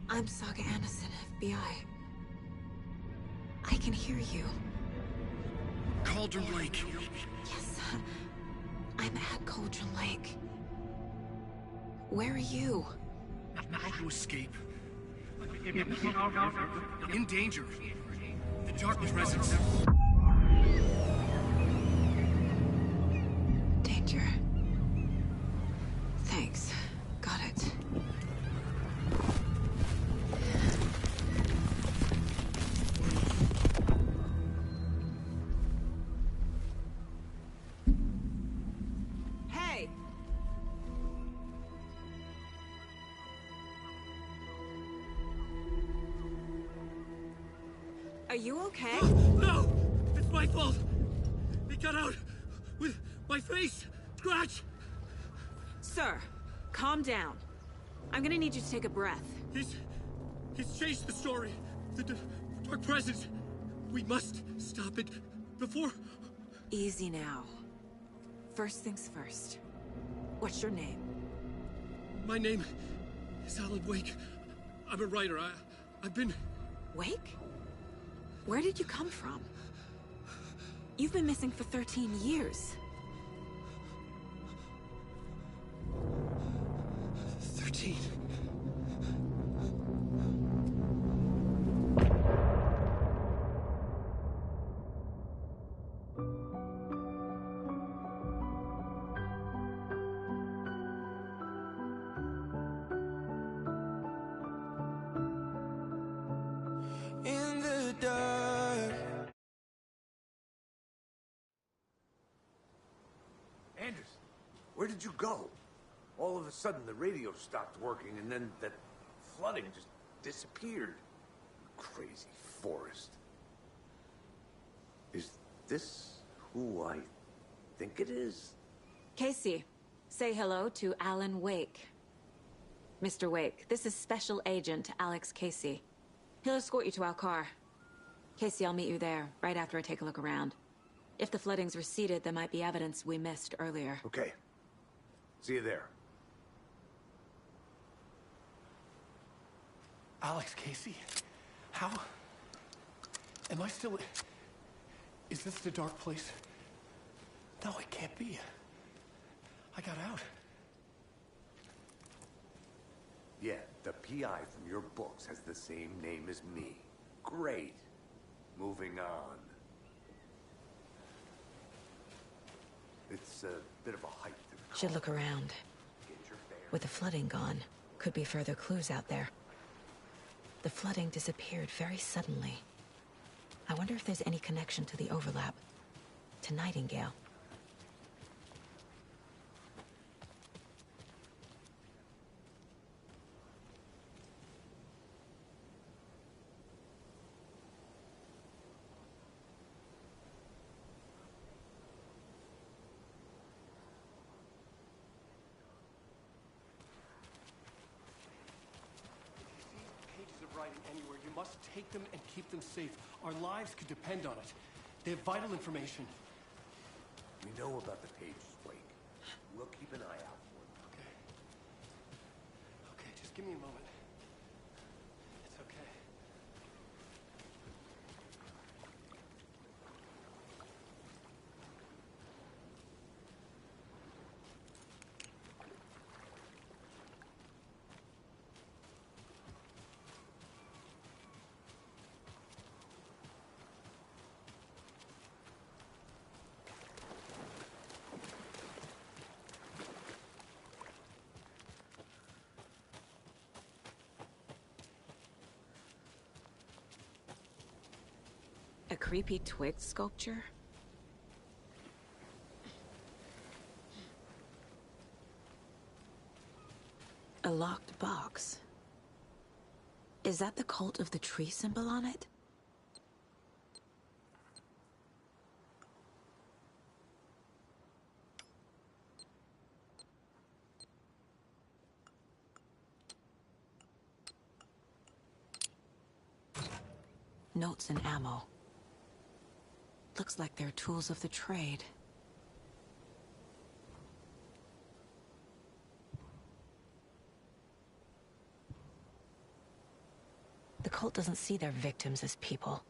I'm Saga Anderson, FBI. I can hear you. Cauldron Lake. Yes, I'm at Cauldron Lake. Where are you? How to escape? In danger. The Dark Presence. Danger. Thanks. Got it. Hey! Are you okay? No! It's my fault! It got out with my face! Scratch! Sir, calm down. I'm gonna need you to take a breath. He's changed the story. The Dark Presence. We must stop it before... Easy now. First things first. What's your name? My name is Alan Wake. I'm a writer. I've been... Wake? Where did you come from? You've been missing for 13 years. 13. In the dark. Anderson, where did you go? All of a sudden, the radio stopped working, and then that flooding just disappeared. Crazy forest. Is this who I think it is? Casey, say hello to Alan Wake. Mr. Wake, this is Special Agent Alex Casey. He'll escort you to our car. Casey, I'll meet you there, right after I take a look around. If the flooding's receded, there might be evidence we missed earlier. Okay. See you there. Alex Casey? How? Am I still... Is this the dark place? No, it can't be. I got out. Yeah, the PI from your books has the same name as me. Great. Moving on. It's a bit of a hike to the Should look around. With the flooding gone, could be further clues out there. The flooding disappeared very suddenly. I wonder if there's any connection to the overlap. To Nightingale. Anywhere, you must take them and keep them safe. Our lives could depend on it. They have vital information. We know about the pages, Blake. We'll keep an eye out for them. Okay. Okay, just give me a moment. It's okay. A creepy twig sculpture? A locked box. Is that the cult of the tree symbol on it? Notes and ammo. Looks like they're tools of the trade. cult doesn't see their victims as people.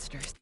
Monsters.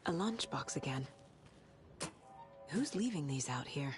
A lunchbox again. Who's leaving these out here?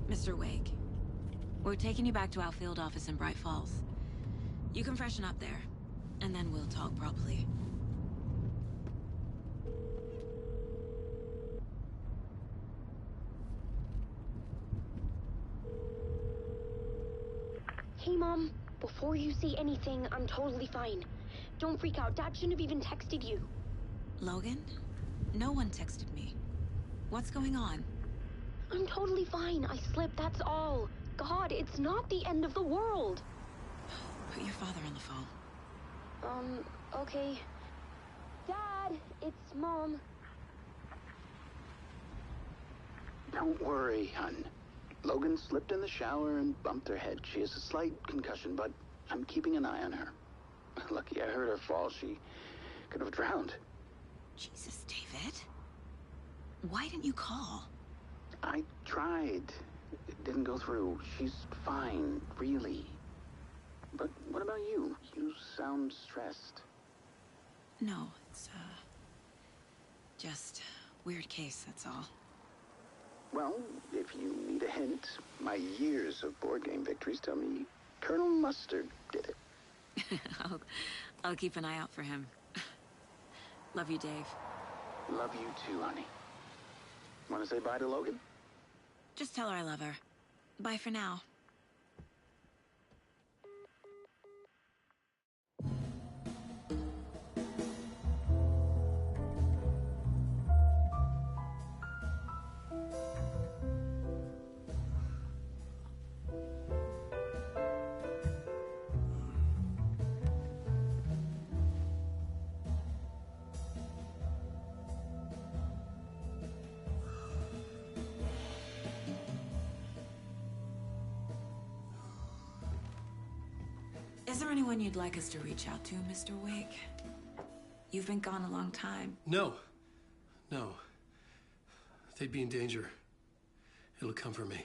Mr. Wake, we're taking you back to our field office in Bright Falls. You can freshen up there, and then we'll talk properly. Hey, Mom. Before you say anything, I'm totally fine. Don't freak out. Dad shouldn't have even texted you. Logan? No one texted me. What's going on? I'm totally fine. I slipped, that's all. God, it's not the end of the world. Put your father on the phone. Okay. Dad, it's Mom. Don't worry, hun. Logan slipped in the shower and bumped her head. She has a slight concussion, but I'm keeping an eye on her. Lucky I heard her fall. She could have drowned. Jesus, David. Why didn't you call? I tried. It didn't go through. She's fine, really. But what about you? You sound stressed. No, it's, just weird case, that's all. Well, if you need a hint, my years of board game victories tell me Colonel Mustard did it. I'll keep an eye out for him. Love you, Dave. Love you too, honey. Want to say bye to Logan? Just tell her I love her. Bye for now. Is there anyone you'd like us to reach out to, Mr. Wake? You've been gone a long time. No. No. They'd be in danger. It'll come for me.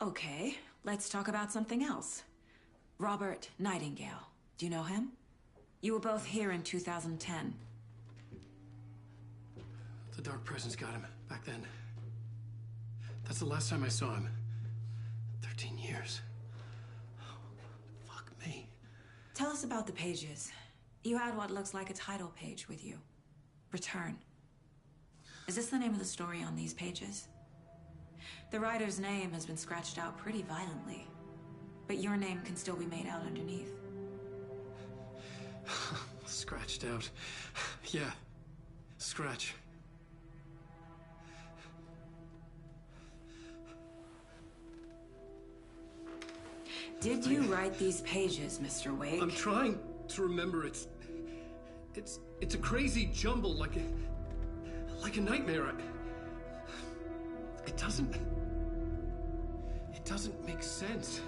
Okay, let's talk about something else. Robert Nightingale. Do you know him? You were both here in 2010. The Dark Presence got him back then. That's the last time I saw him. 13 years. Fuck me. Tell us about the pages. You had what looks like a title page with you. Return. Is this the name of the story on these pages? The writer's name has been scratched out pretty violently, but your name can still be made out underneath. Scratched out. Yeah. Scratch. Did you write these pages, Mr. Wake? I'm trying to remember. It's a crazy jumble, like a nightmare. It doesn't make sense.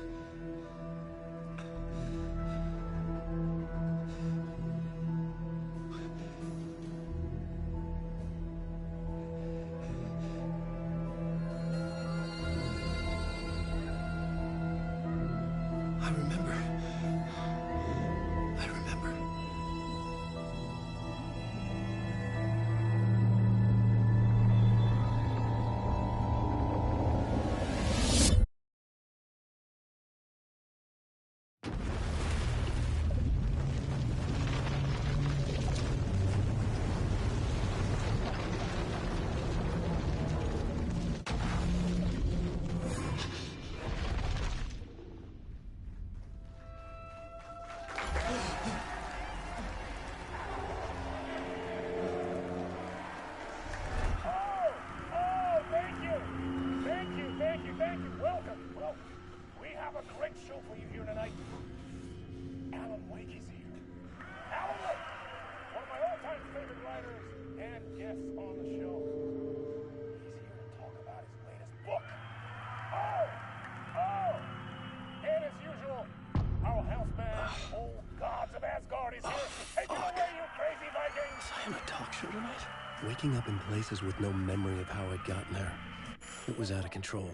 Waking up in places with no memory of how I'd gotten there. It was out of control.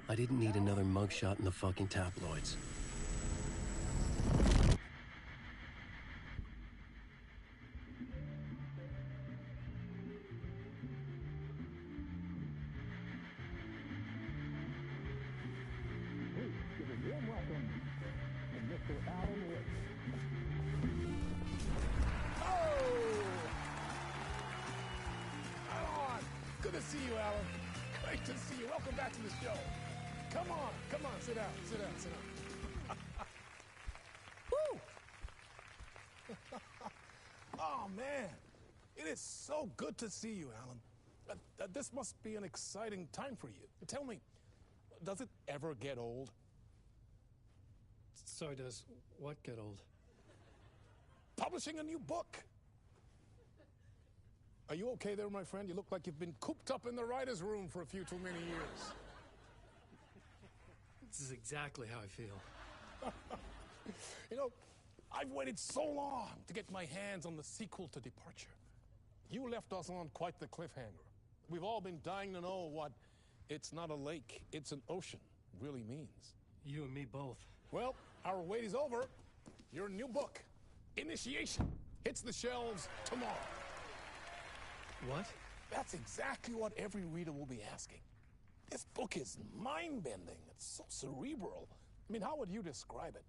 I didn't need another mugshot in the fucking tabloids. Good to see you, Alan. Great to see you. Welcome back to the show. Come on, sit down, sit down, sit down. Woo! Oh, man. It is so good to see you, Alan. This must be an exciting time for you. Tell me, does it ever get old? Sorry, does what get old? Publishing a new book. Are you okay there, my friend? You look like you've been cooped up in the writer's room for a few too many years. This is exactly how I feel. You know, I've waited so long to get my hands on the sequel to Departure. You left us on quite the cliffhanger. We've all been dying to know what "it's not a lake, it's an ocean" really means. You and me both. Well, our wait is over. Your new book, Initiation, hits the shelves tomorrow. What? That's exactly what every reader will be asking. This book is mind-bending. It's so cerebral. I mean, how would you describe it?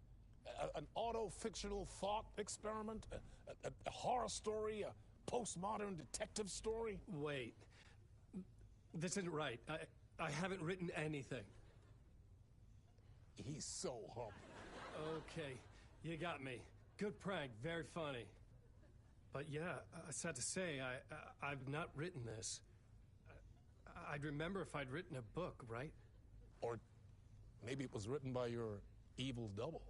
An auto-fictional thought experiment? A horror story? A postmodern detective story? Wait. This isn't right. I haven't written anything. He's so humble. Okay, you got me. Good prank, very funny. But yeah, sad to say, I've not written this. I'd remember if I'd written a book, right? Or maybe it was written by your evil double.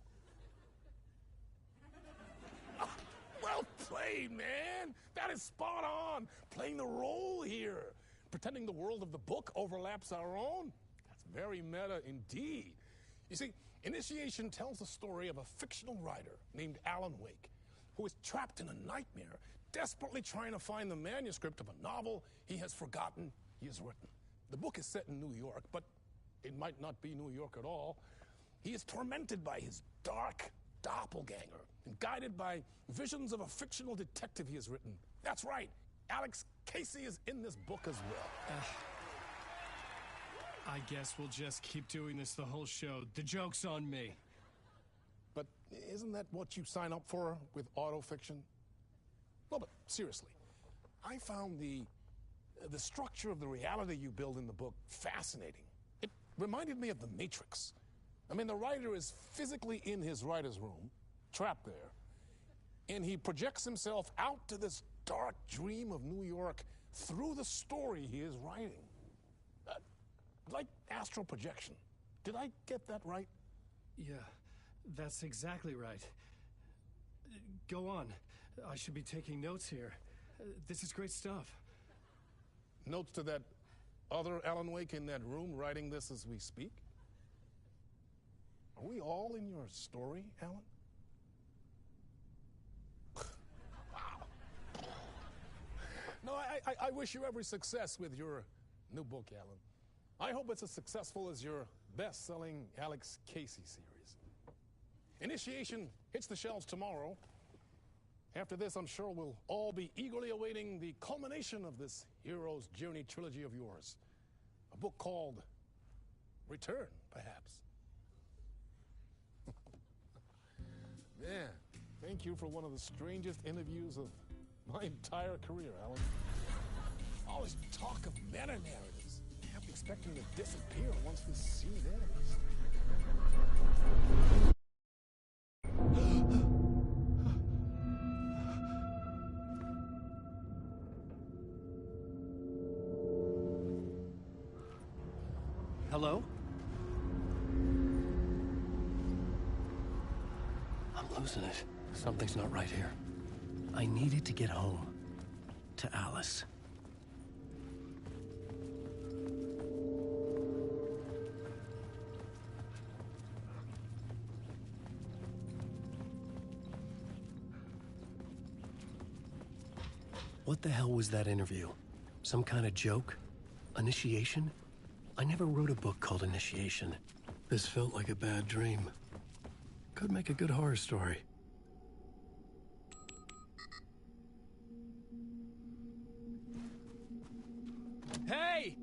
Well played, man! That is spot on! Playing the role here. Pretending the world of the book overlaps our own. That's very meta indeed. You see, Initiation tells the story of a fictional writer named Alan Wake, who is trapped in a nightmare, desperately trying to find the manuscript of a novel he has forgotten he has written. The book is set in New York, but it might not be New York at all. He is tormented by his dark doppelganger and guided by visions of a fictional detective he has written. That's right, Alex Casey is in this book as well. I guess we'll just keep doing this the whole show. The joke's on me. But isn't that what you sign up for with autofiction? No, but seriously, I found the structure of the reality you build in the book fascinating. It reminded me of The Matrix. I mean, the writer is physically in his writer's room, trapped there, and he projects himself out to this dark dream of New York through the story he is writing. Like astral projection. Did I get that right? Yeah, that's exactly right. Go on. I should be taking notes here. This is great stuff. Notes to that other Alan Wake in that room writing this as we speak? Are we all in your story, Alan? Wow. No, I wish you every success with your new book, Alan. I hope it's as successful as your best-selling Alex Casey series. Initiation hits the shelves tomorrow. After this, I'm sure we'll all be eagerly awaiting the culmination of this hero's journey trilogy of yours. A book called Return, perhaps. Man, thank you for one of the strangest interviews of my entire career, Alan. All this talk of meta-narratives. I'm expecting to disappear once this scene ends. Hello? I'm losing it. Something's not right here. I needed to get home. To Alice. What the hell was that interview? Some kind of joke? Initiation? I never wrote a book called Initiation. This felt like a bad dream. Could make a good horror story. Hey!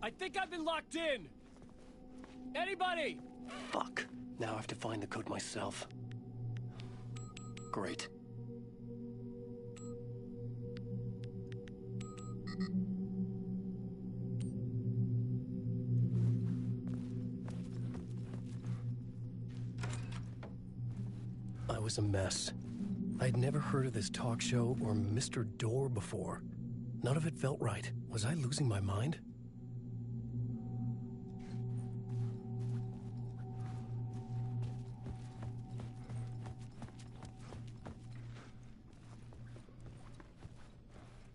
I think I've been locked in! Anybody? Fuck. Now I have to find the code myself. Great. I was a mess. I'd never heard of this talk show or Mr. Door before. None of it felt right. Was I losing my mind?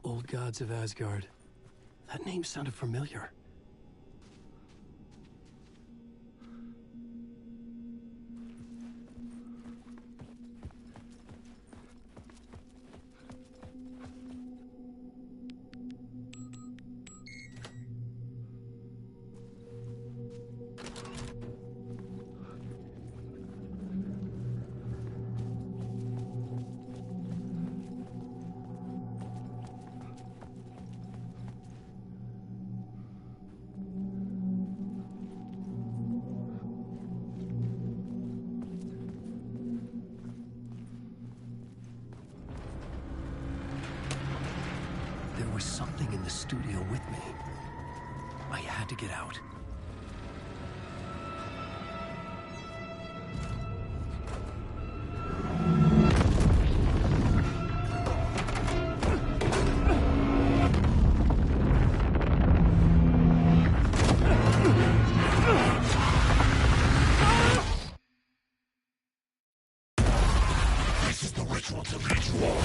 Old Gods of Asgard. That name sounded familiar. There was something in the studio with me. I had to get out. This is the ritual to ritual.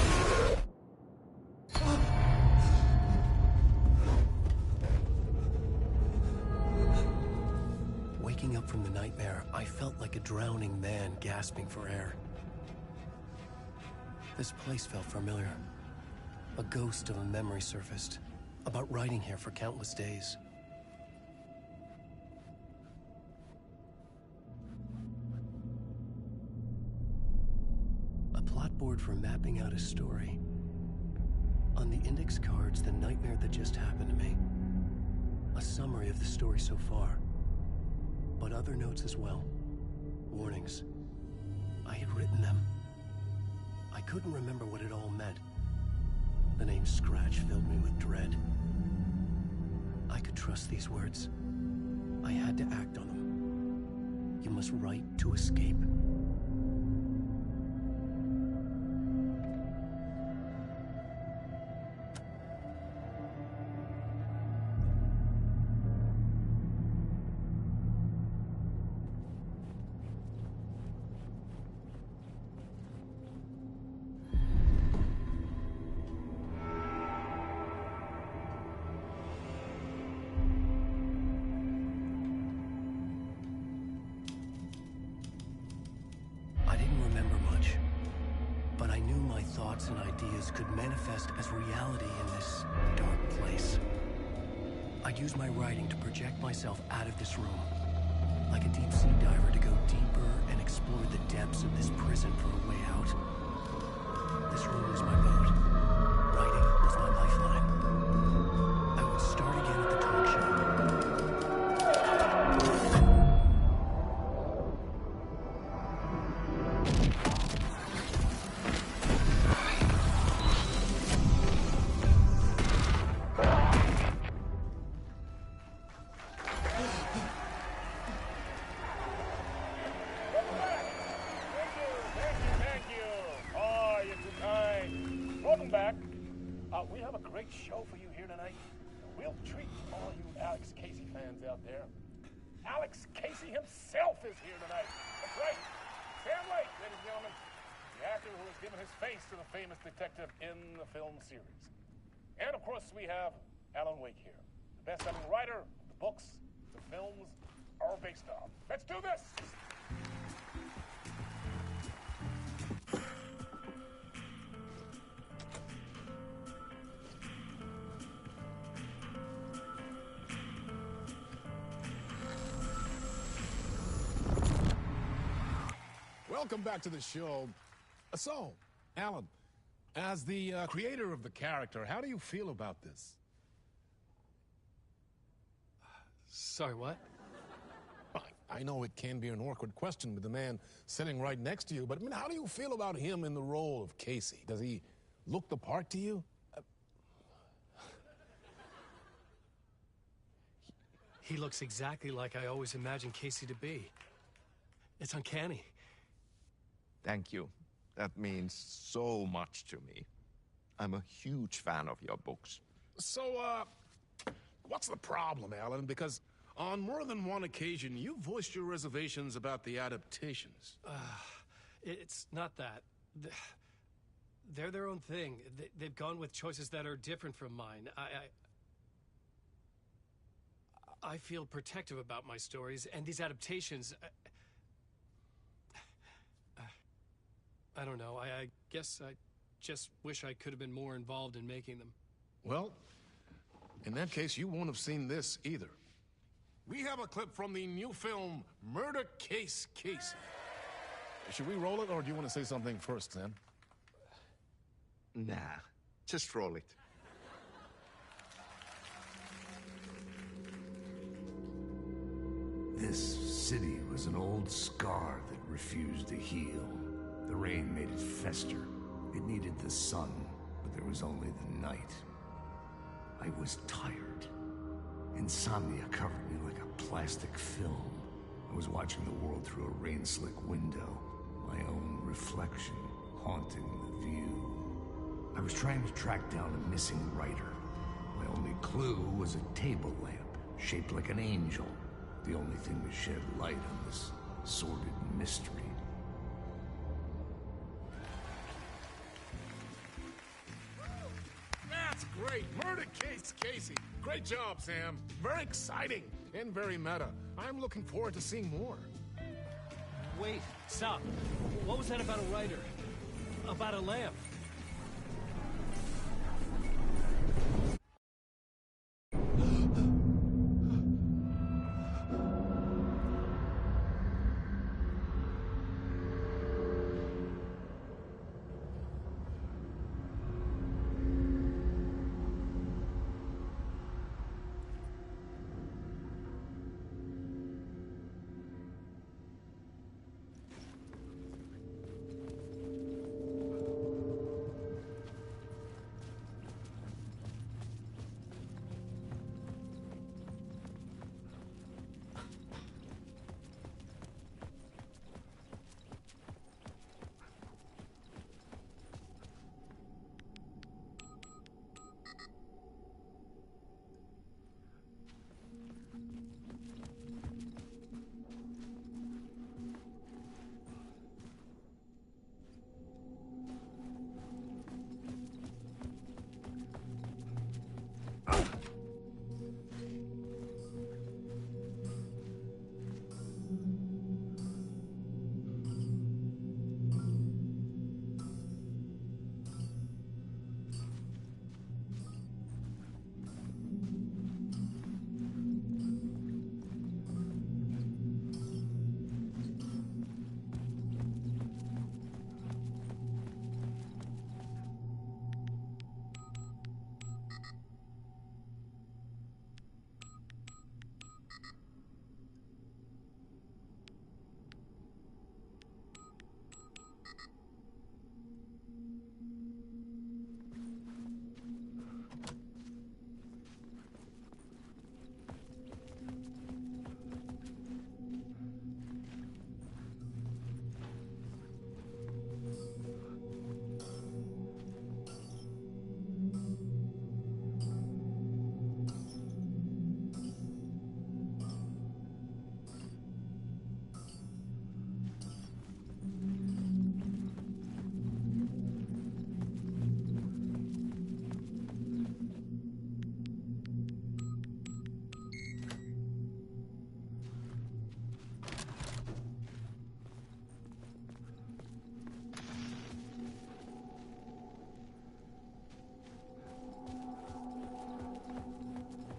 Waking up from the nightmare, I felt like a drowning man gasping for air. This place felt familiar. A ghost of a memory surfaced, about writing here for countless days. A plot board for mapping out a story. On the index cards, the nightmare that just happened to me. A summary of the story so far. But other notes as well. Warnings. I had written them. I couldn't remember what it all meant. The name Scratch filled me with dread. I could trust these words. I had to act on them. You must write to escape. Thoughts and ideas could manifest as reality in this dark place. I'd use my writing to project myself out of this room, like a deep sea diver to go deeper and explore the depths of this prison for a way out. This room was my boat. Writing was my lifeline. I would start again at the talk show. We have a great show for you here tonight. We'll treat all you Alex Casey fans out there. Alex Casey himself is here tonight. That's right. Sam Lake, ladies and gentlemen. The actor who has given his face to the famous detective in the film series. And of course, we have Alan Wake here. The best-selling writer of the books the films are based on. Let's do this! welcome back to the show. So, Alan, as the creator of the character, how do you feel about this? Sorry, what? I know it can be an awkward question with the man sitting right next to you, but I mean, how do you feel about him in the role of Casey? Does he look the part to you? He looks exactly like I always imagined Casey to be. It's uncanny. Thank you. That means so much to me. I'm a huge fan of your books. So, what's the problem, Alan? Because on more than one occasion, you voiced your reservations about the adaptations. It's not that. They're their own thing. They've gone with choices that are different from mine. I feel protective about my stories, and these adaptations... I don't know. I guess I just wish I could have been more involved in making them. Well, in that case, you won't have seen this either. We have a clip from the new film, Murder Case Casey. Should we roll it, or do you want to say something first, Sam? Nah, just roll it. This city was an old scar that refused to heal. The rain made it fester. It needed the sun, but there was only the night. I was tired. Insomnia covered me like a plastic film. I was watching the world through a rain-slick window, my own reflection haunting the view. I was trying to track down a missing writer. My only clue was a table lamp, shaped like an angel, the only thing to shed light on this sordid mystery. That's great! Murder Case Casey! Great job, Sam. Very exciting and very meta. I'm looking forward to seeing more. Wait, stop. What was that about a writer? About a lamp?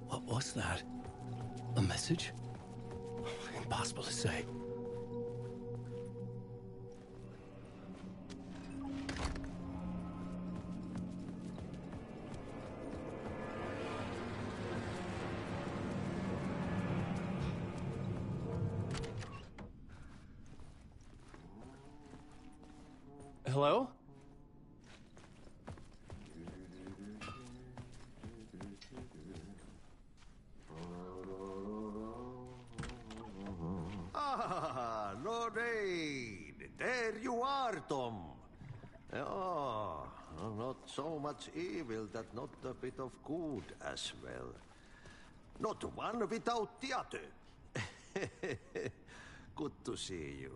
What was that? A message? Impossible to say. Hello? Ah, Lorraine! There you are, Tom. Oh, not so much evil that not a bit of good as well. Not one without the other. Good to see you.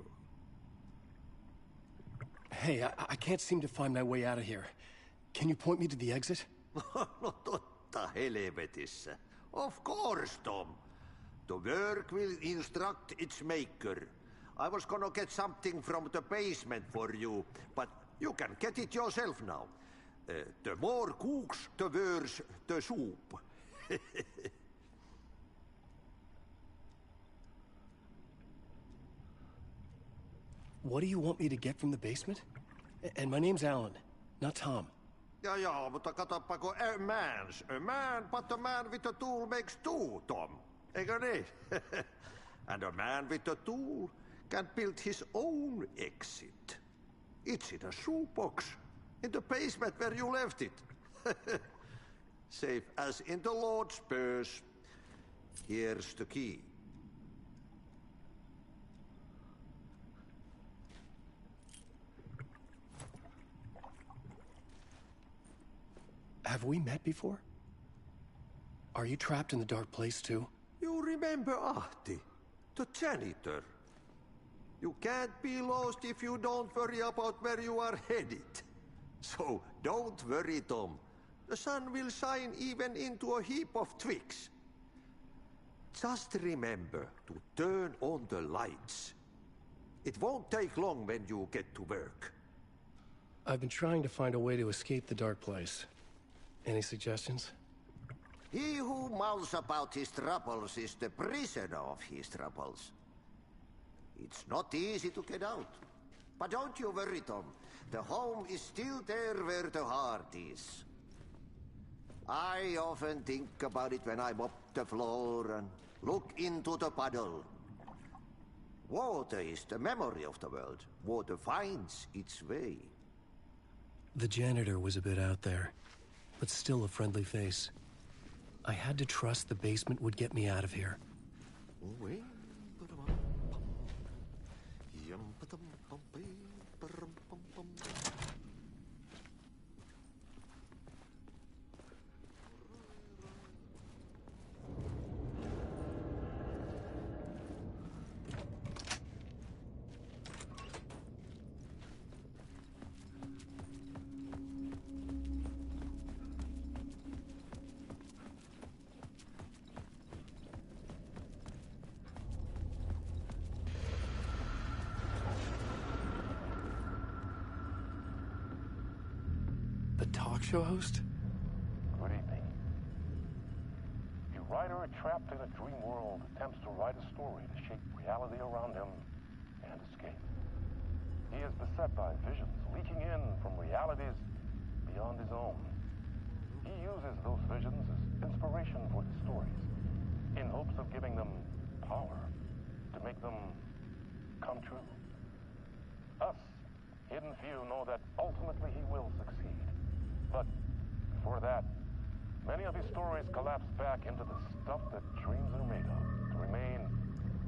Hey, I can't seem to find my way out of here. Can you point me to the exit? No totta helvetissä. Of course, Tom. The work will instruct its maker. I was gonna get something from the basement for you, but you can get it yourself now. The more cooks, the worse the soup. What do you want me to get from the basement? And my name's Alan, not Tom. Ja, mutta katsoppa, a man, but a man with a tool makes two, Tom. Eikö niin? And a man with a tool can build his own exit. It's in a shoebox, in the basement where you left it. Safe as in the Lord's purse. Here's the key. Have we met before? Are you trapped in the dark place too? You remember Ahti, the janitor. You can't be lost if you don't worry about where you are headed. So don't worry, Tom. The sun will shine even into a heap of twigs. Just remember to turn on the lights. It won't take long when you get to work. I've been trying to find a way to escape the dark place. Any suggestions? He who mouths about his troubles is the prisoner of his troubles. It's not easy to get out. But don't you worry, Tom. The home is still there where the heart is. I often think about it when I mop the floor and look into the puddle. Water is the memory of the world. Water finds its way. The janitor was a bit out there, but still a friendly face. I had to trust the basement would get me out of here. Talk show host? Good evening. A writer trapped in a dream world attempts to write a story to shape reality around him and escape. He is beset by visions leaking in from realities beyond his own. He uses those visions as inspiration for his stories, in hopes of giving them power, to make them come true. Us, hidden few, know that ultimately he will succeed. But before that, many of his stories collapse back into the stuff that dreams are made of, to remain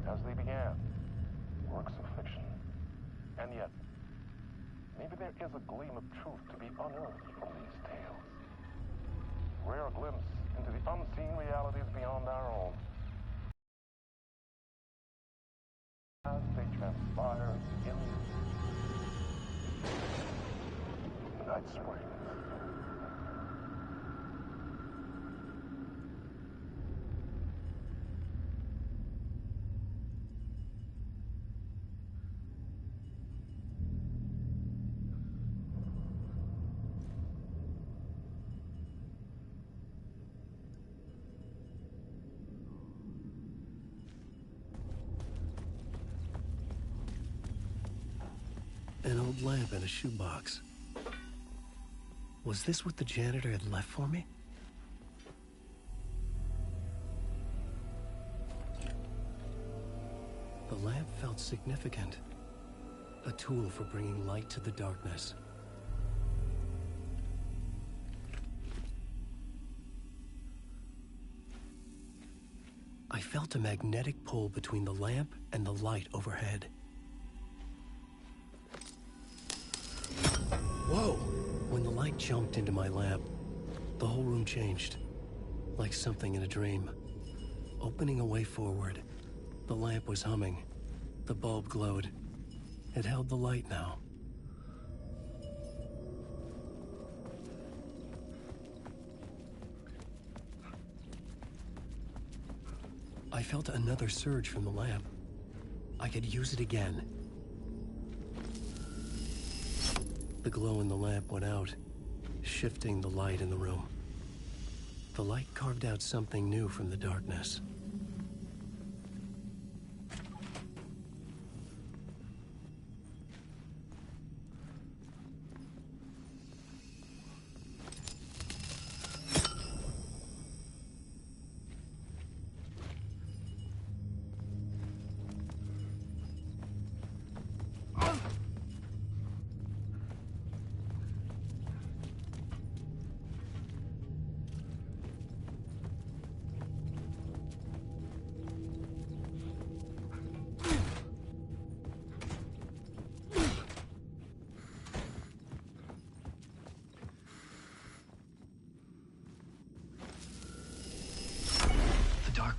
as they began, works of fiction. And yet, maybe there is a gleam of truth to be unearthed from these tales. Rare glimpse into the unseen realities beyond our own. As they transpire in the night spring. An old lamp in a shoebox. Was this what the janitor had left for me? The lamp felt significant. A tool for bringing light to the darkness. I felt a magnetic pull between the lamp and the light overhead. Whoa! When the light jumped into my lamp, the whole room changed, like something in a dream. Opening a way forward, the lamp was humming. The bulb glowed. It held the light now. I felt another surge from the lamp. I could use it again. The glow in the lamp went out, shifting the light in the room. The light carved out something new from the darkness.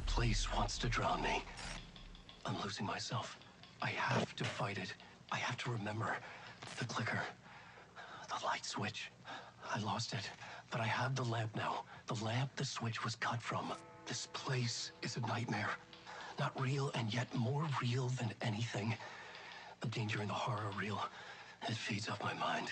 Place wants to drown me. I'm losing myself. I have to fight it. I have to remember. The clicker. The light switch. I lost it. But I have the lamp now. The lamp the switch was cut from. This place is a nightmare. Not real, and yet more real than anything. The danger and the horror are real. It feeds off my mind.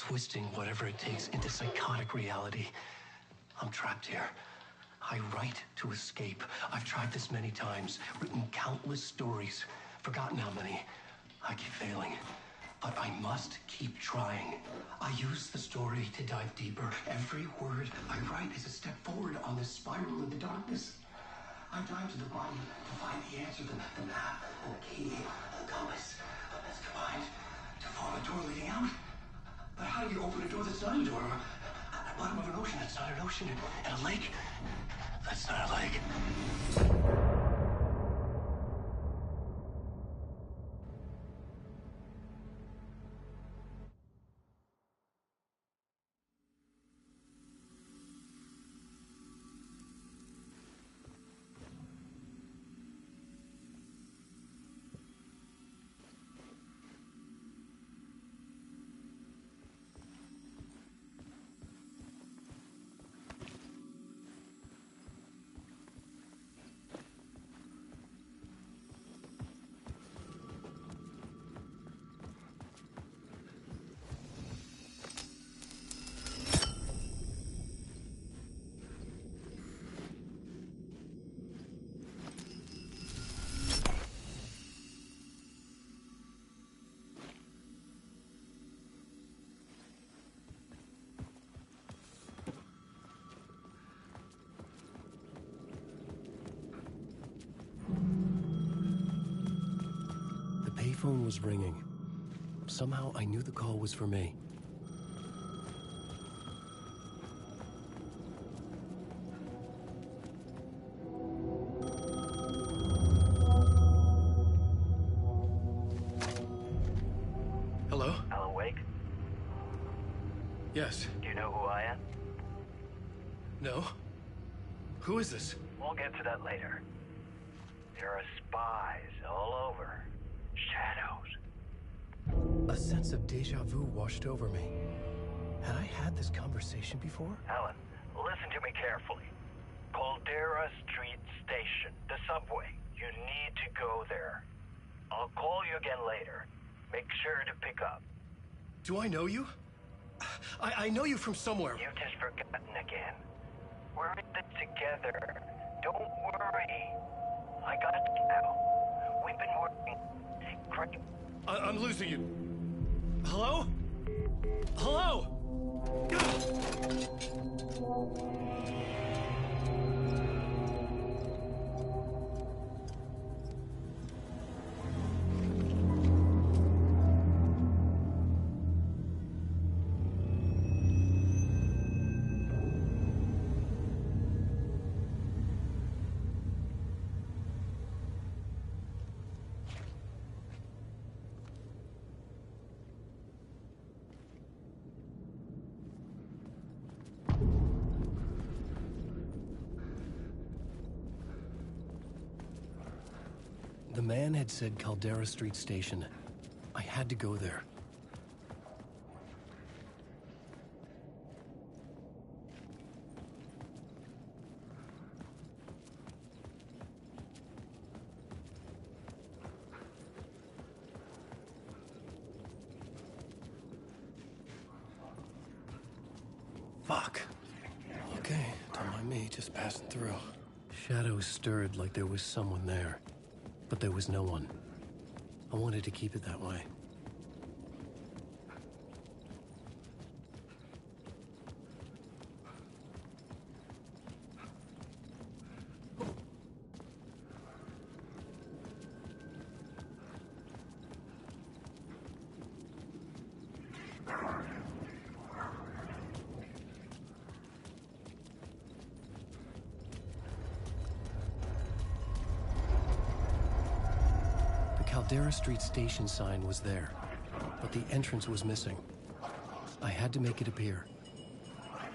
twisting whatever it takes into psychotic reality. I'm trapped here. I write to escape. I've tried this many times, written countless stories, forgotten how many. I keep failing, but I must keep trying. I use the story to dive deeper. Every word I write is a step forward on this spiral into darkness. I dive to the bottom to find the answer, the map, the key, the compass. That's combined to form a door leading out. But how do you open a door that's not a door? At the bottom of an ocean that's not an ocean, and a lake that's not a lake. The phone was ringing. Somehow I knew the call was for me. Hello? Alan Wake? Yes. Do you know who I am? No? Who is this? We'll get to that later. There are spies all over. Shadows. A sense of deja vu washed over me. Had I had this conversation before? Alan, listen to me carefully. Caldera Street Station, the subway. You need to go there. I'll call you again later. Make sure to pick up. Do I know you? I know you from somewhere. You've just forgotten again. We're in this together. Don't worry. I got you now. We've been working great. I'm losing you. Hello? Hello? The man had said Caldera Street Station. I had to go there. Fuck. Okay, don't mind me, just passing through. Shadows stirred like there was someone there. But there was no one. I wanted to keep it that way. Caldera Street Station sign was there, but the entrance was missing. I had to make it appear.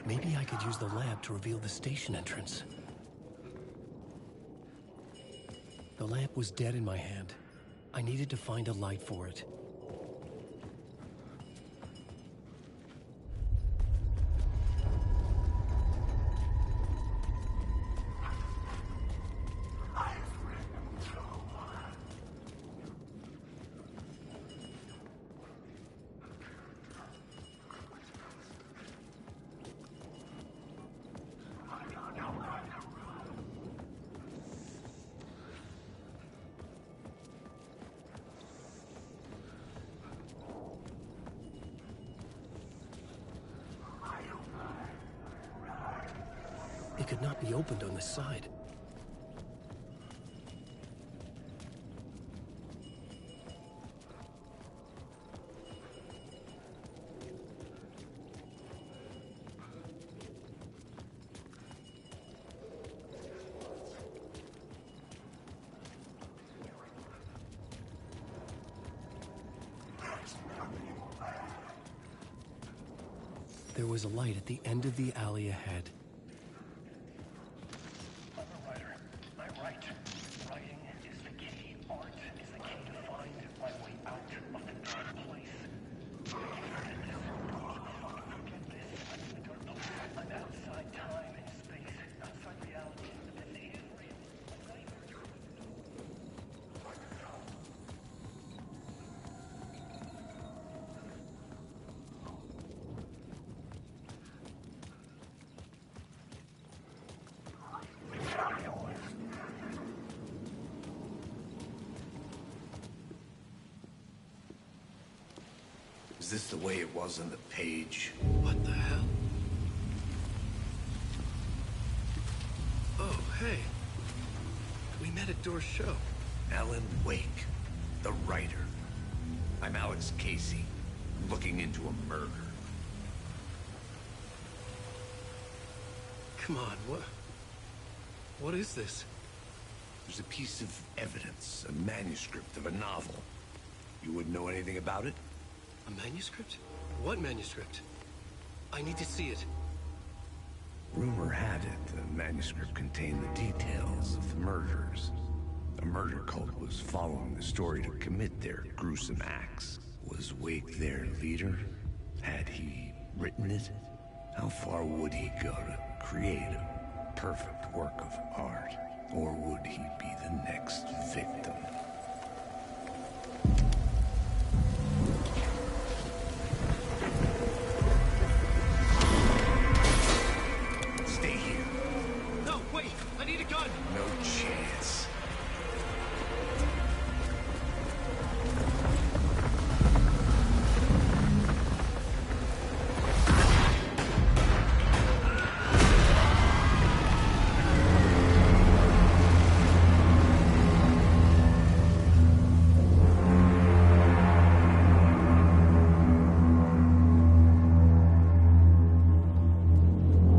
Maybe I could use the lamp to reveal the station entrance. The lamp was dead in my hand. I needed to find a light for it. It could not be opened on the side. There was a light at the end of the alley ahead. Is this the way it was on the page? What the hell? Oh, hey. We met at Door's show. Alan Wake, the writer. I'm Alex Casey, looking into a murder. Come on, what is this? There's a piece of evidence, a manuscript of a novel. You wouldn't know anything about it? A manuscript? What manuscript? I need to see it. Rumor had it the manuscript contained the details of the murders. A murder cult was following the story to commit their gruesome acts. Was Wake their leader? Had he written it? How far would he go to create a perfect work of art? Or would he be the next victim? Stay here. No, wait! I need a gun! No chance.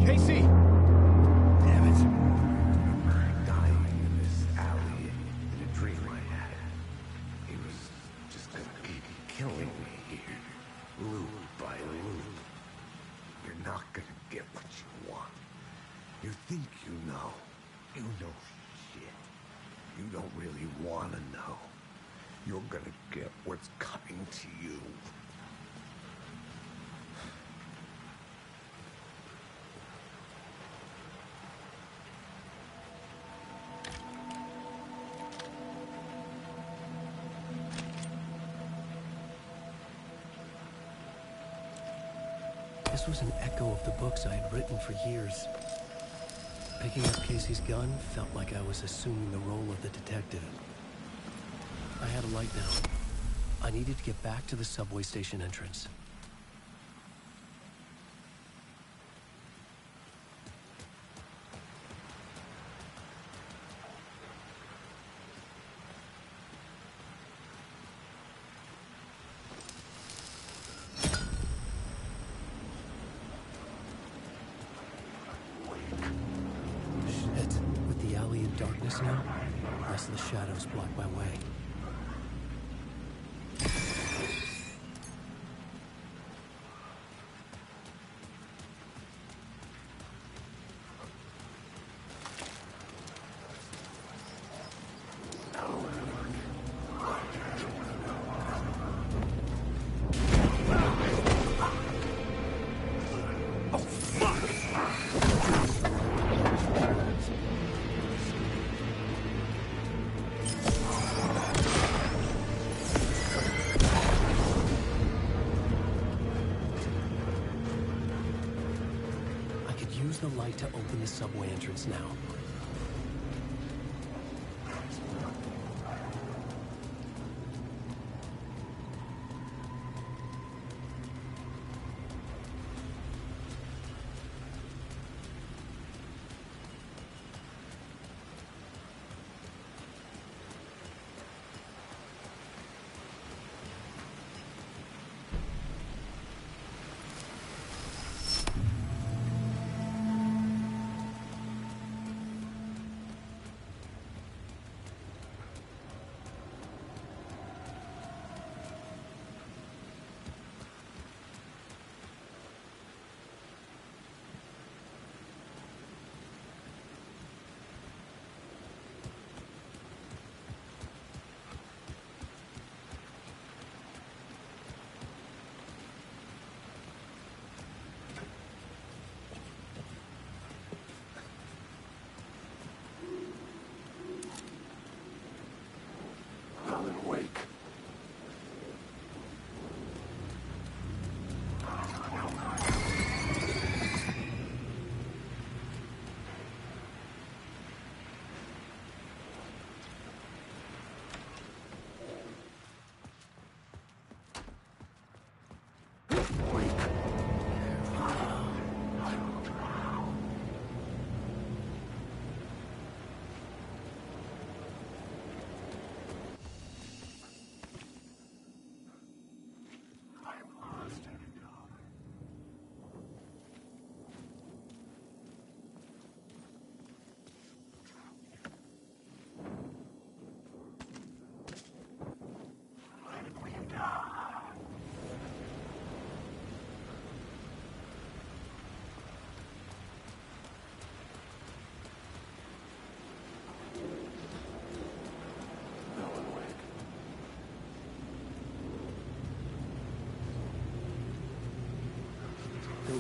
Casey! Damn it. I remember dying in this alley in a dream I had. He was just gonna keep killing me here, loop by loop. You're not gonna get what you want. You think you know. You know shit. You don't really want to know. You're gonna get what's coming to you. This was an echo of the books I had written for years. Picking up Casey's gun felt like I was assuming the role of the detective. I had a light now. I needed to get back to the subway station entrance. Shit. With the alley in darkness now, less of the shadows block my way. I could use the light to open the subway entrance now.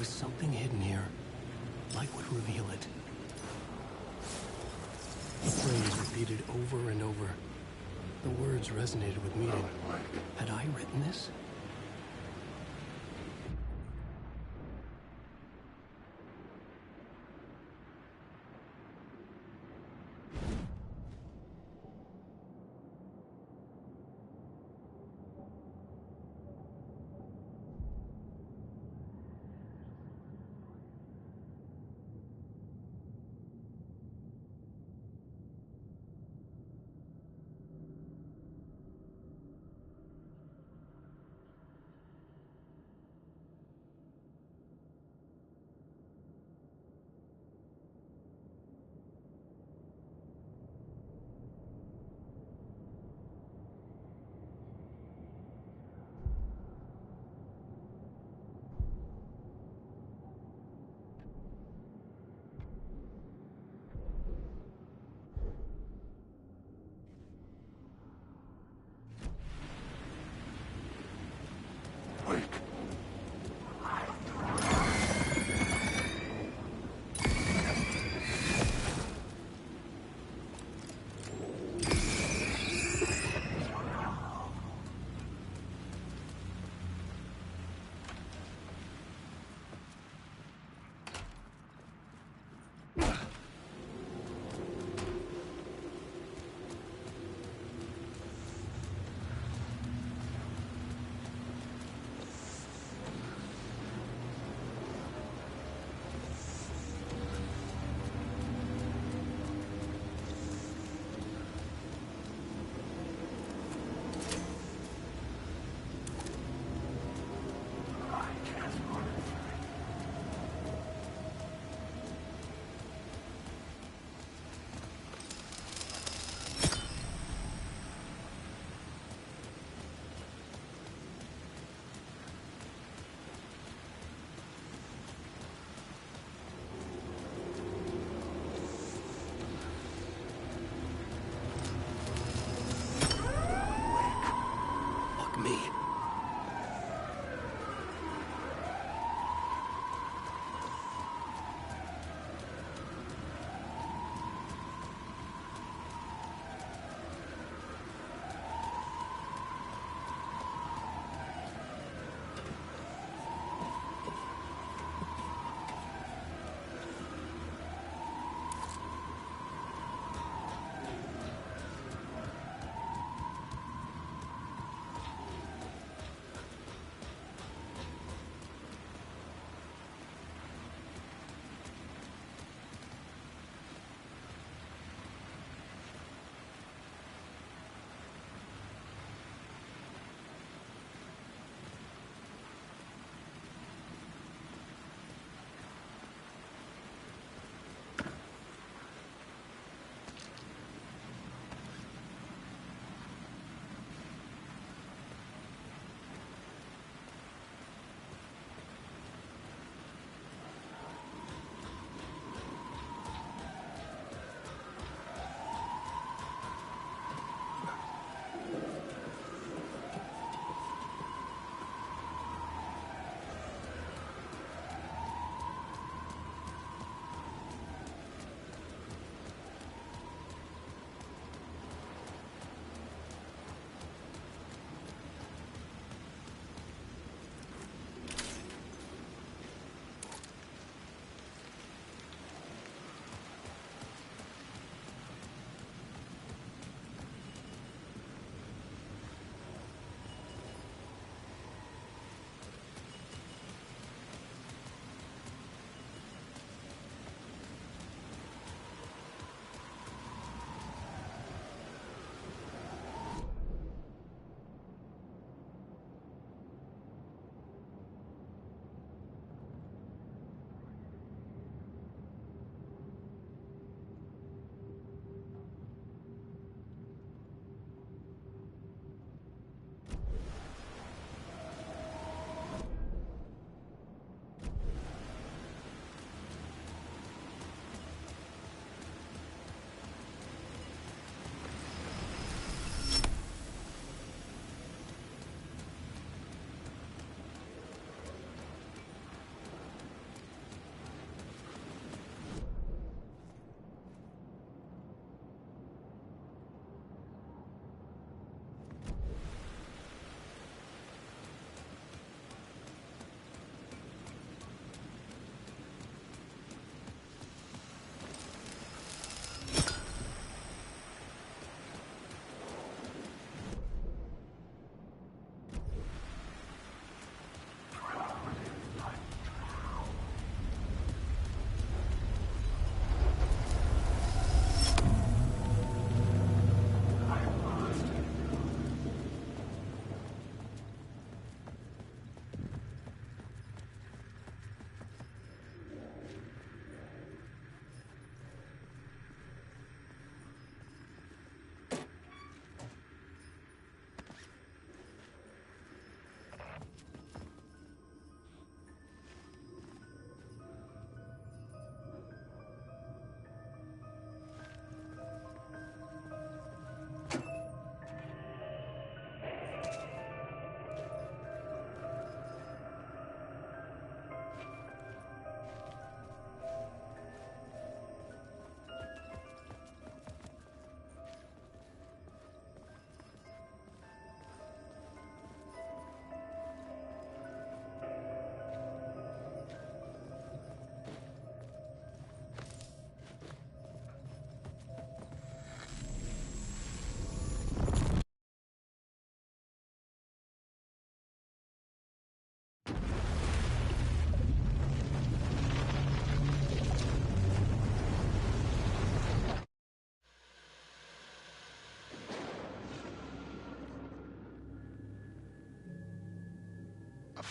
was something hidden here. Light would reveal it. The phrase repeated over and over. The words resonated with me. Had I written this?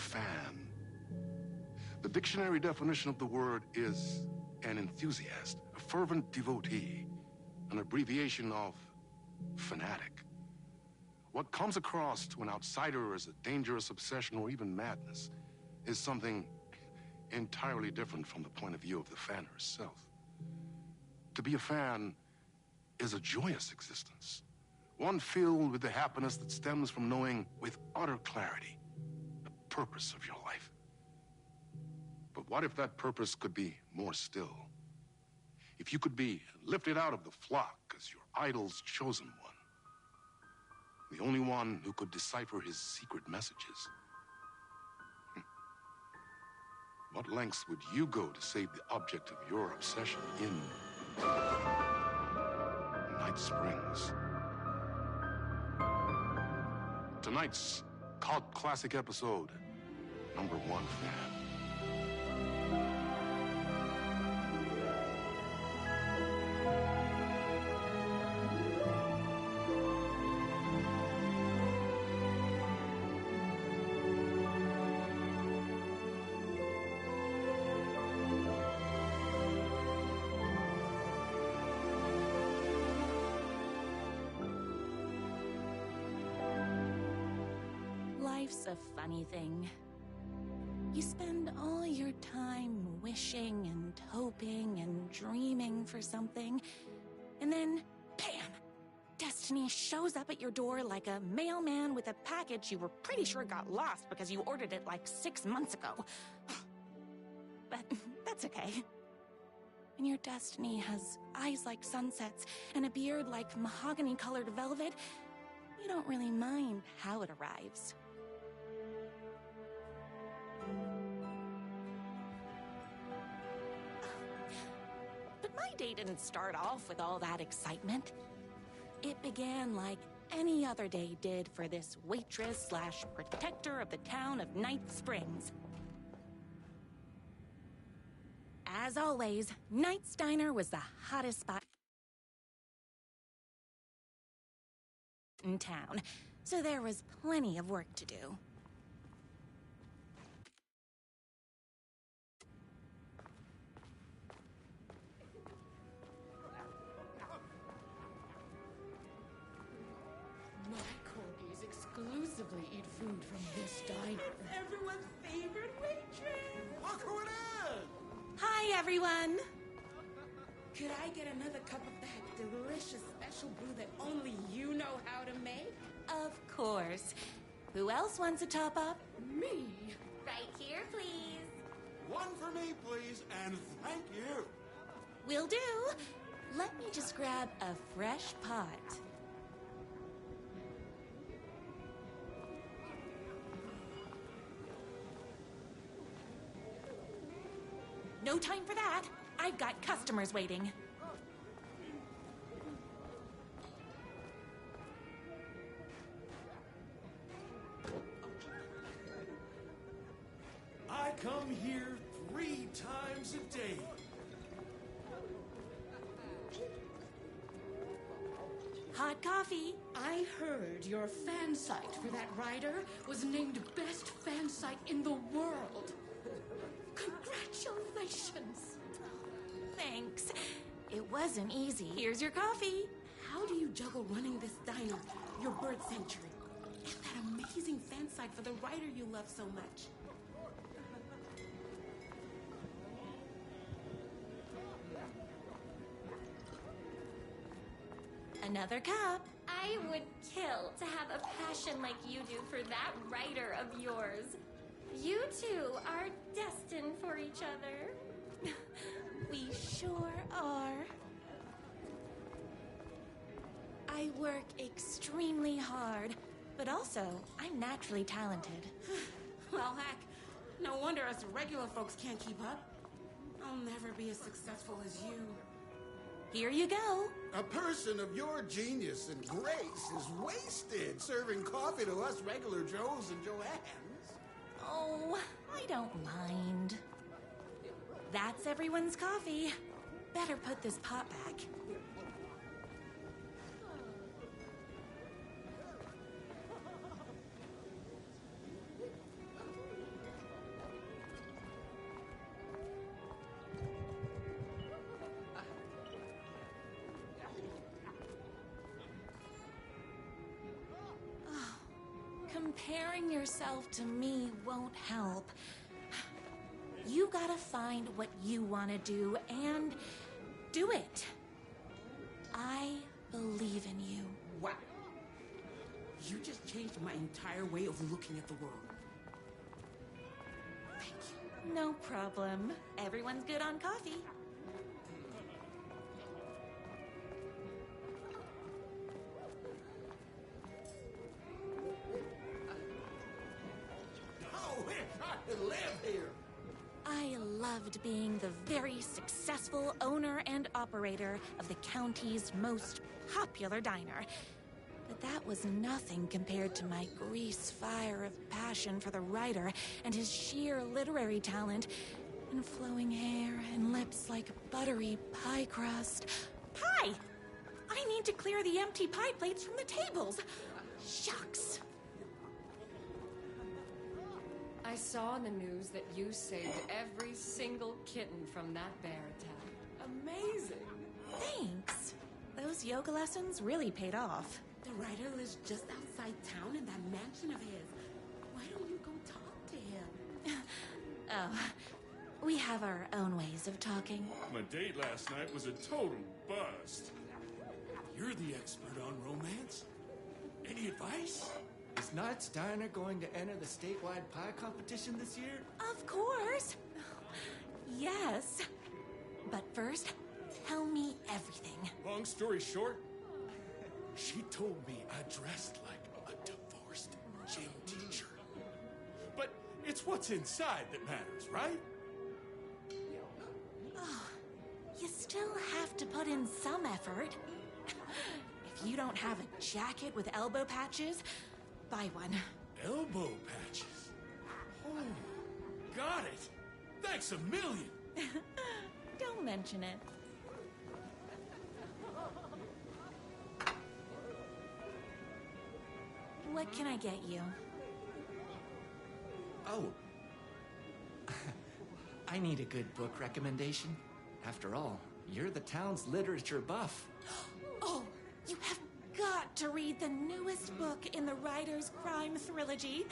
fan. The dictionary definition of the word is an enthusiast, a fervent devotee, an abbreviation of fanatic. What comes across to an outsider as a dangerous obsession or even madness is something entirely different from the point of view of the fan herself. To be a fan is a joyous existence, one filled with the happiness that stems from knowing with utter clarity the purpose of your life. But what if that purpose could be more still? If you could be lifted out of the flock as your idol's chosen one, the only one who could decipher his secret messages. What lengths would you go to save the object of your obsession in Night Springs? Tonight's cult classic episode, #1 Fan. Life's a funny thing. You spend all your time wishing and hoping and dreaming for something, and then, bam! Destiny shows up at your door like a mailman with a package you were pretty sure got lost because you ordered it like 6 months ago. But that's okay. When your destiny has eyes like sunsets and a beard like mahogany-colored velvet, you don't really mind how it arrives. But my day didn't start off with all that excitement. It began like any other day did for this waitress/protector of the town of Night Springs. As always, Knight's Diner was the hottest spot in town, so there was plenty of work to do. Exclusively eat food from this diner. It's everyone's favorite waitress. Look who it is! Hi, everyone. Could I get another cup of that delicious special brew that only you know how to make? Of course. Who else wants a top-up? Me. Right here, please. One for me, please, and thank you. Will do. Let me just grab a fresh pot. No time for that. I've got customers waiting. I come here 3 times a day. Hot coffee. I heard your fan site for that rider was named best fan site in the world. Congratulations! Thanks. It wasn't easy. Here's your coffee. How do you juggle running this diner, your bird sanctuary, and that amazing fan site for the writer you love so much? Another cup. I would kill to have a passion like you do for that writer of yours. You two are destined for each other. We sure are. I work extremely hard, but also I'm naturally talented. Well, heck, no wonder us regular folks can't keep up. I'll never be as successful as you. Here you go. A person of your genius and grace is wasted serving coffee to us regular Joes and Joannes. Oh, I don't mind. That's everyone's coffee. Better put this pot back. Comparing yourself to me won't help. You gotta find what you want to do and do it. I believe in you. Wow. You just changed my entire way of looking at the world. Thank you. No problem. Everyone's good on coffee. Oh, we're trying to live here. I loved being the very successful owner and operator of the county's most popular diner. But that was nothing compared to my grease fire of passion for the writer and his sheer literary talent and flowing hair and lips like buttery pie crust. Pie! I need to clear the empty pie plates from the tables. Shucks. I saw in the news that you saved every single kitten from that bear attack. Amazing! Thanks. Those yoga lessons really paid off. The writer lives just outside town in that mansion of his. Why don't you go talk to him? Oh, we have our own ways of talking. My date last night was a total bust. You're the expert on romance. Any advice? Is Knight's Diner going to enter the statewide pie competition this year? Of course. Yes. But first, tell me everything. Long story short, she told me I dressed like a divorced gym teacher. But it's what's inside that matters, right? Oh, you still have to put in some effort. If you don't have a jacket with elbow patches, buy one. Elbow patches? Oh, got it. Thanks a million. Don't mention it. What can I get you? Oh. I need a good book recommendation. After all, you're the town's literature buff. Oh, you have got to read the newest book in the Writer's Crime Trilogy.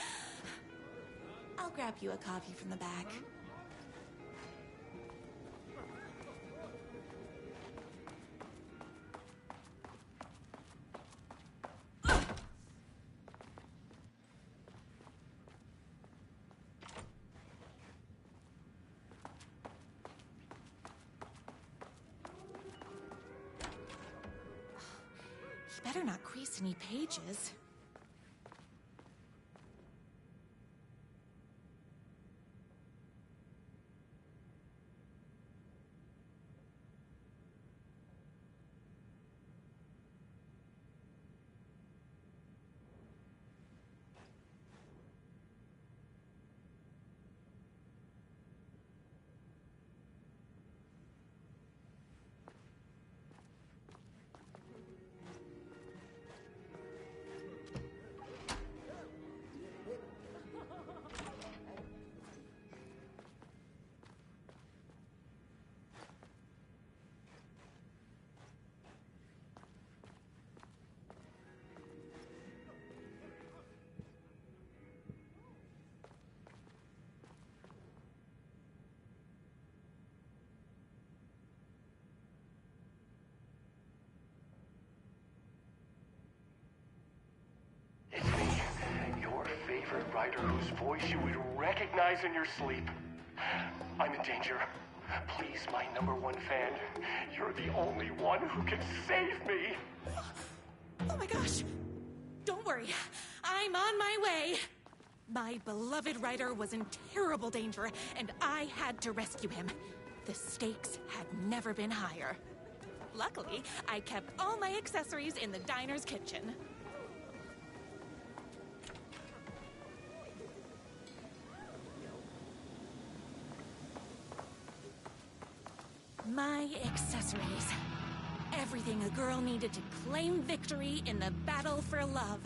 I'll grab you a copy from the back. Better not crease any pages. Favorite writer whose voice you would recognize in your sleep. I'm in danger. Please, my #1 fan, you're the only one who can save me. Oh my gosh! Don't worry, I'm on my way. My beloved writer was in terrible danger, and I had to rescue him. The stakes had never been higher. Luckily, I kept all my accessories in the diner's kitchen. My accessories. Everything a girl needed to claim victory in the battle for love.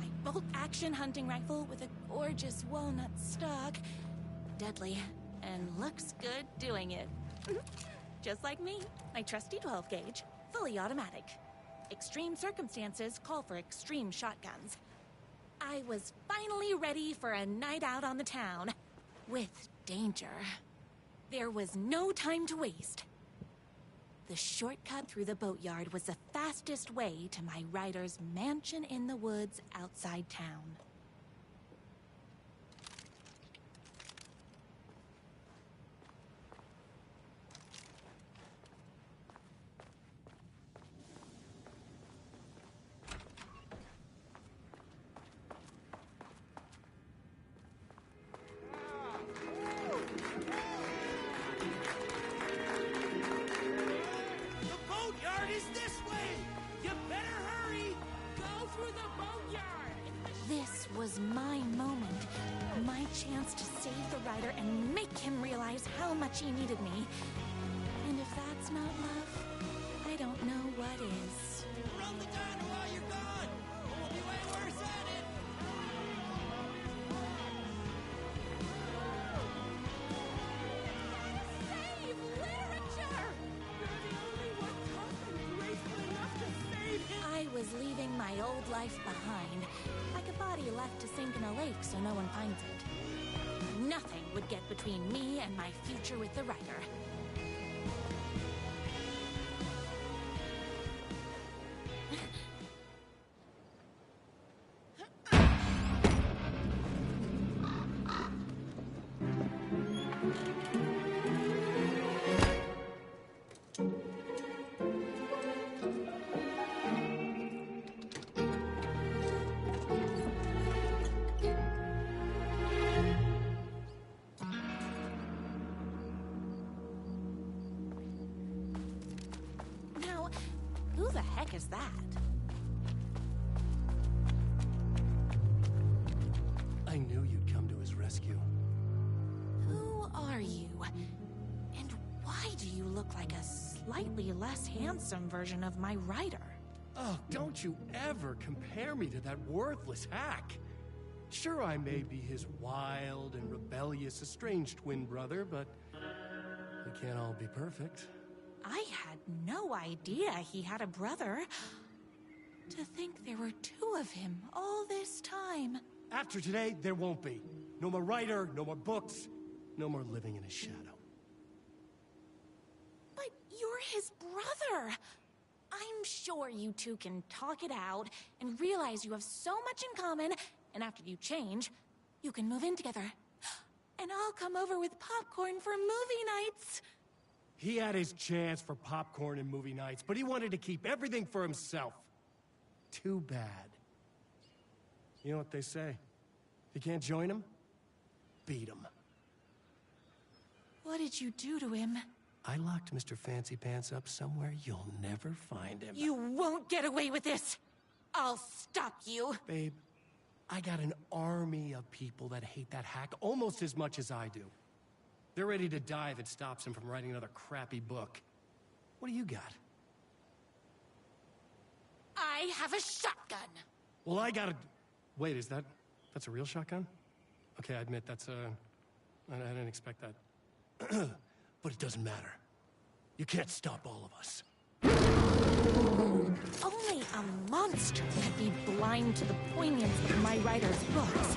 My bolt-action hunting rifle with a gorgeous walnut stock. Deadly, and looks good doing it. Just like me, my trusty I was finally ready for a night out on the town. With danger. There was no time to waste. The shortcut through the boatyard was the fastest way to my rider's mansion in the woods outside town. This was my moment. My chance to save the rider and make him realize how much he needed me. And if that's not love, I don't know what is. Run the diner while you're gone! We'll be way worse at it! Save literature! You're the only one tough and graceful enough to save him! I was leaving my old life behind. Like a body left to sink in a lake so no one finds it. Nothing would get between me and my future with the rider. Who the heck is that? I knew you'd come to his rescue. Who are you? And why do you look like a slightly less handsome version of my rider? Oh, don't you ever compare me to that worthless hack. Sure, I may be his wild and rebellious estranged twin brother, but we can't all be perfect. I had no idea he had a brother. To think there were two of him all this time. After today, there won't be. No more writer, no more books, no more living in his shadow. But you're his brother. I'm sure you two can talk it out and realize you have so much in common, and after you change, you can move in together. And I'll come over with popcorn for movie nights. He had his chance for popcorn and movie nights, but he wanted to keep everything for himself. Too bad. You know what they say? If you can't join him, beat him. What did you do to him? I locked Mr. Fancy Pants up somewhere you'll never find him. You won't get away with this! I'll stop you! Babe, I got an army of people that hate that hack almost as much as I do. They're ready to die if it stops him from writing another crappy book. What do you got? I have a shotgun! Well, I got a... Wait, that's a real shotgun? Okay, I admit that's I didn't expect that. But it doesn't matter. You can't stop all of us. Only a monster could be blind to the poignance of my writer's books.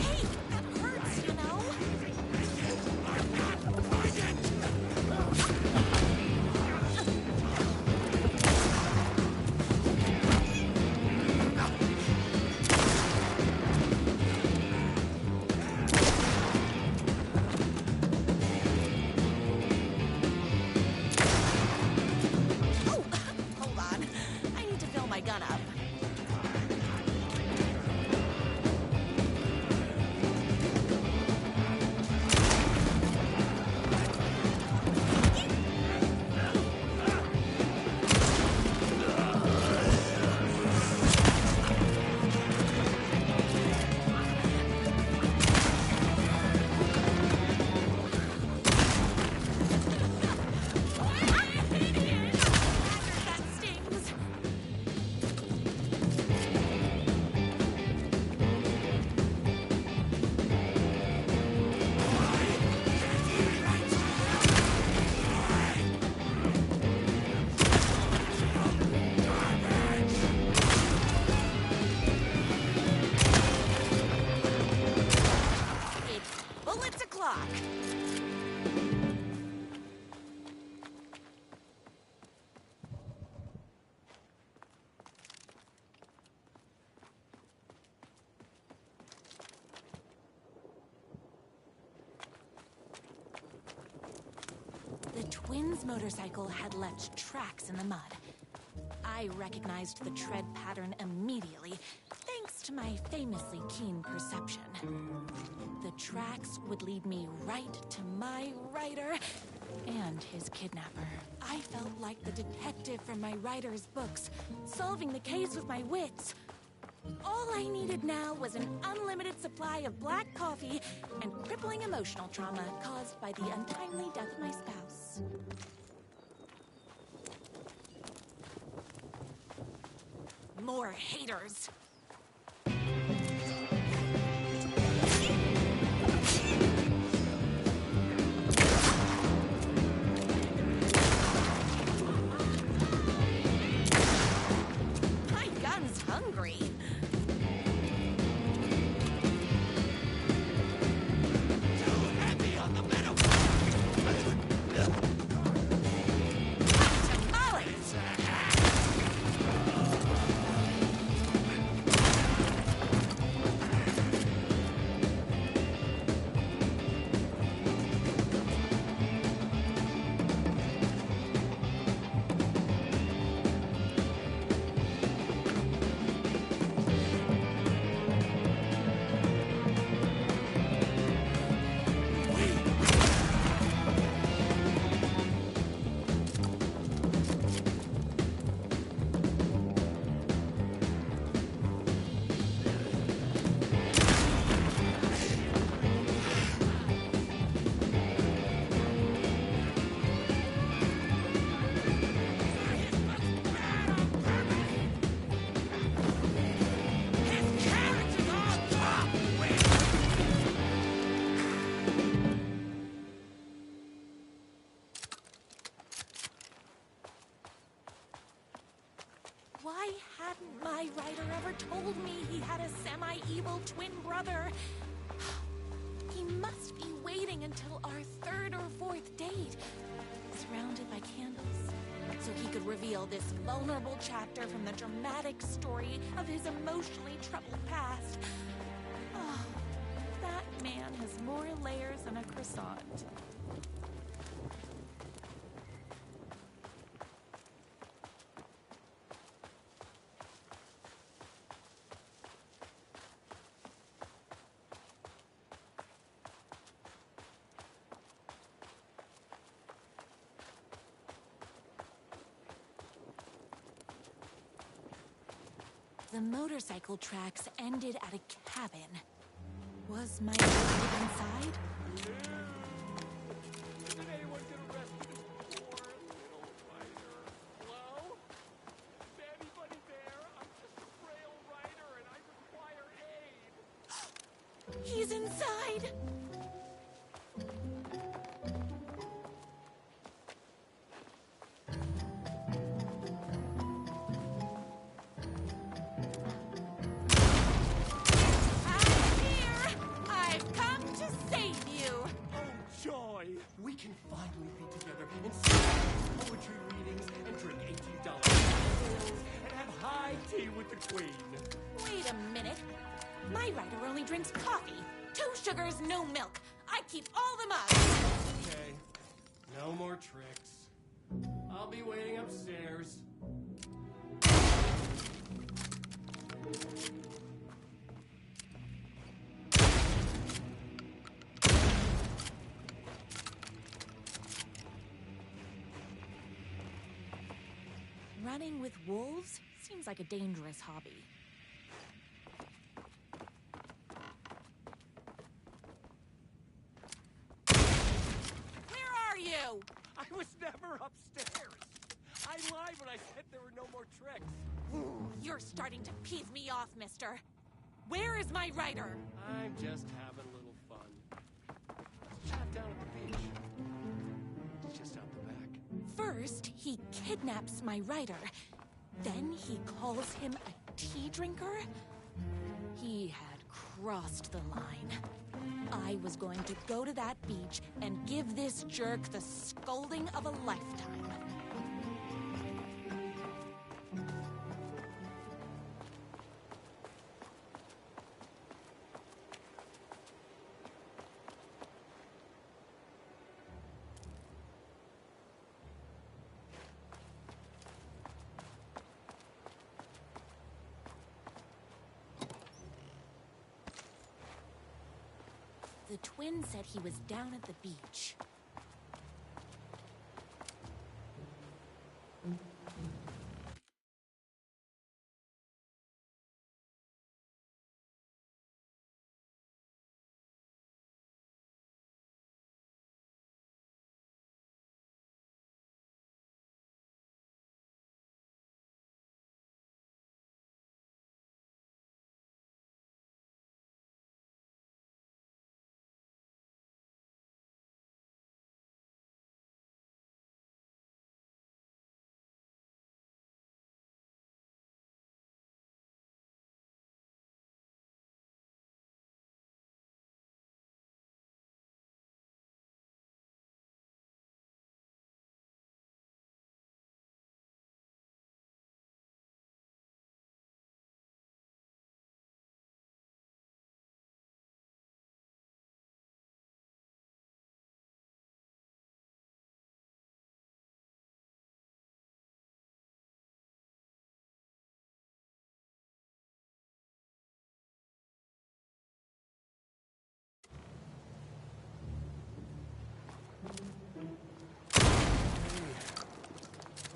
Hey, that hurts, you know? The twins' motorcycle had left tracks in the mud. I recognized the tread pattern immediately, thanks to my famously keen perception. The tracks would lead me right to my rider and his kidnapper. I felt like the detective from my writer's books, solving the case with my wits. All I needed now was an unlimited supply of black coffee and crippling emotional trauma caused by the untimely death of my spouse. More haters. My gun's hungry. Why hadn't my writer ever told me he had a semi-evil twin brother? He must be waiting until our third or fourth date, surrounded by candles, so he could reveal this vulnerable chapter from the dramatic story of his emotionally troubled past. Oh, that man has more layers than a croissant. The motorcycle tracks ended at a cabin. Was my brother inside? Did anyone get arrested as poor little writer? Hello? Is anybody there? I'm just a frail writer and I require aid. He's inside! We can finally be together and see poetry readings and drink $18 sales and have high tea with the queen. Wait a minute. My writer only drinks coffee. 2 sugars, no milk. I keep all the mugs. Okay. No more tricks. I'll be waiting upstairs. Running with wolves seems like a dangerous hobby. Where are you? I was never upstairs. I lied when I said there were no more tricks. You're starting to piss me off, mister. Where is my writer? I'm just having a little fun. Let's chat down at the beach. It's just out the back. First, he kidnaps my writer. Then he calls him a tea drinker. He had crossed the line. I was going to go to that beach and give this jerk the scolding of a lifetime. twin said he was down at the beach.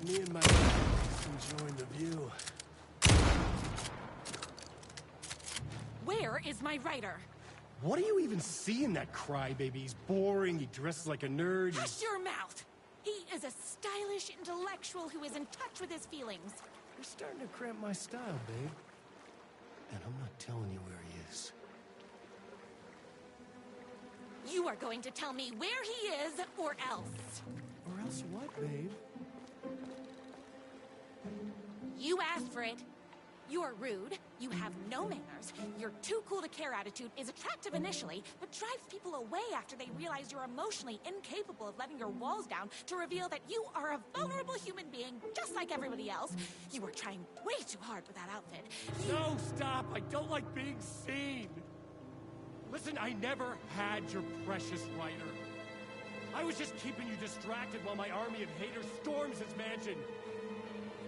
Me and my just enjoying the view. Where is my writer? What do you even see in that crybaby? He's boring, he dresses like a nerd. Hush your mouth! He is a stylish intellectual who is in touch with his feelings. You're starting to cramp my style, babe. And I'm not telling you where he is. You are going to tell me where he is, or else. Or else what, babe? You asked for it. You are rude, you have no manners, your too cool to care attitude is attractive initially, but drives people away after they realize you're emotionally incapable of letting your walls down to reveal that you are a vulnerable human being just like everybody else. You are trying way too hard with that outfit. No, stop! I don't like being seen! Listen, I never had your precious writer. I was just keeping you distracted while my army of haters storms his mansion.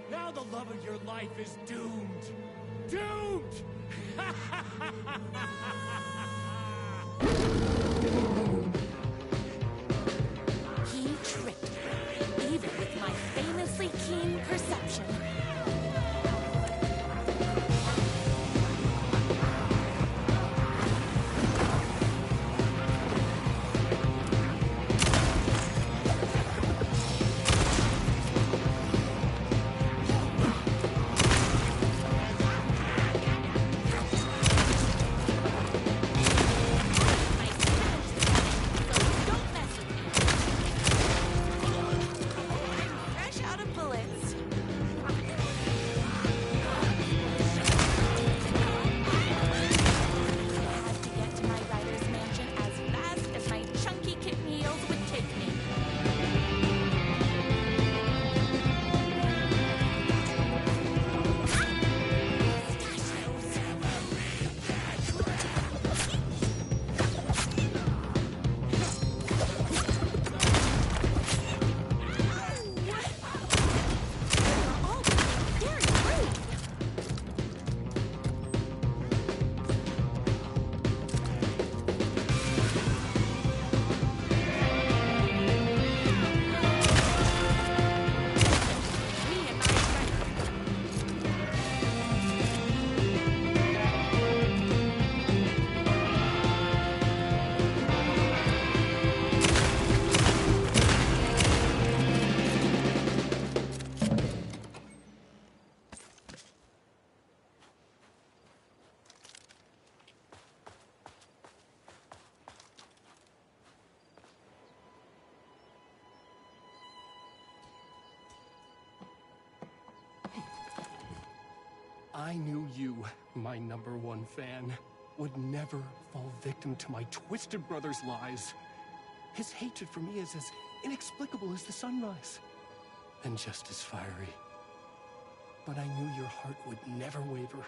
Now the love of your life is doomed. Doomed! He tricked me, even with my famously keen perception. I knew you, my #1 fan, would never fall victim to my twisted brother's lies. His hatred for me is as inexplicable as the sunrise, and just as fiery. But I knew your heart would never waver.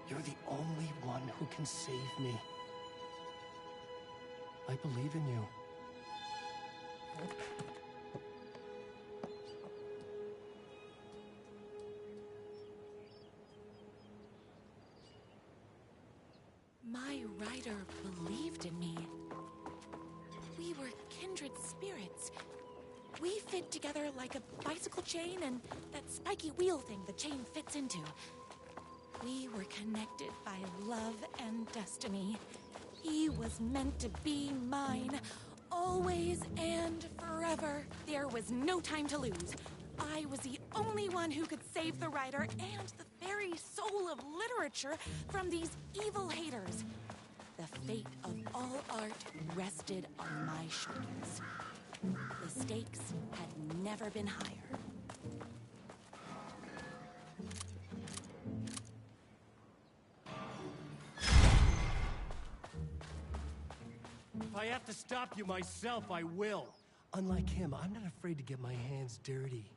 You're the only one who can save me. I believe in you. My writer believed in me. kindred spirits. We fit together like a bicycle chain and that spiky wheel thing the chain fits into. We were connected by love and destiny. He was meant to be mine, always and forever. There was no time to lose. I was the only one who could save the writer and the very soul of literature from these evil haters. The fate of all art rested on my shoulders. The stakes had never been higher. If I have to stop you myself, I will. Unlike him, I'm not afraid to get my hands dirty.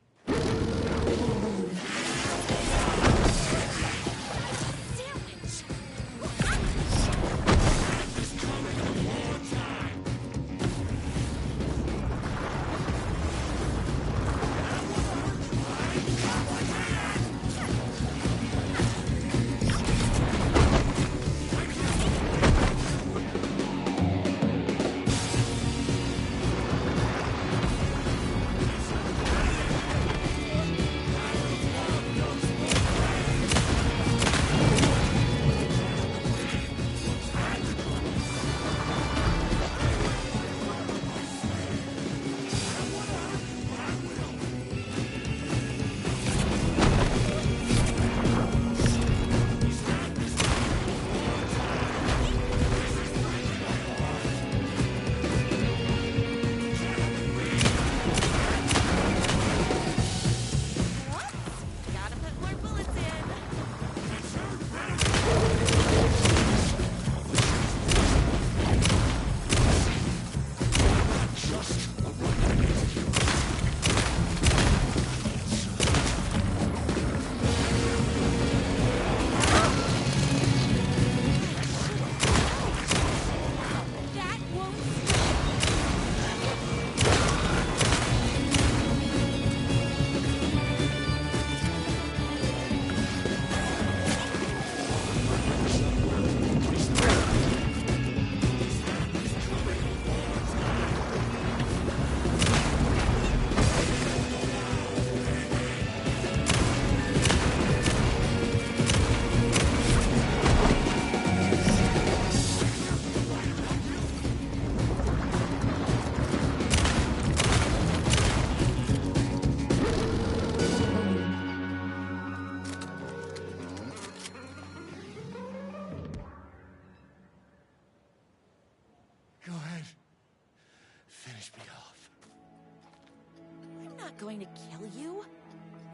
Going to kill you?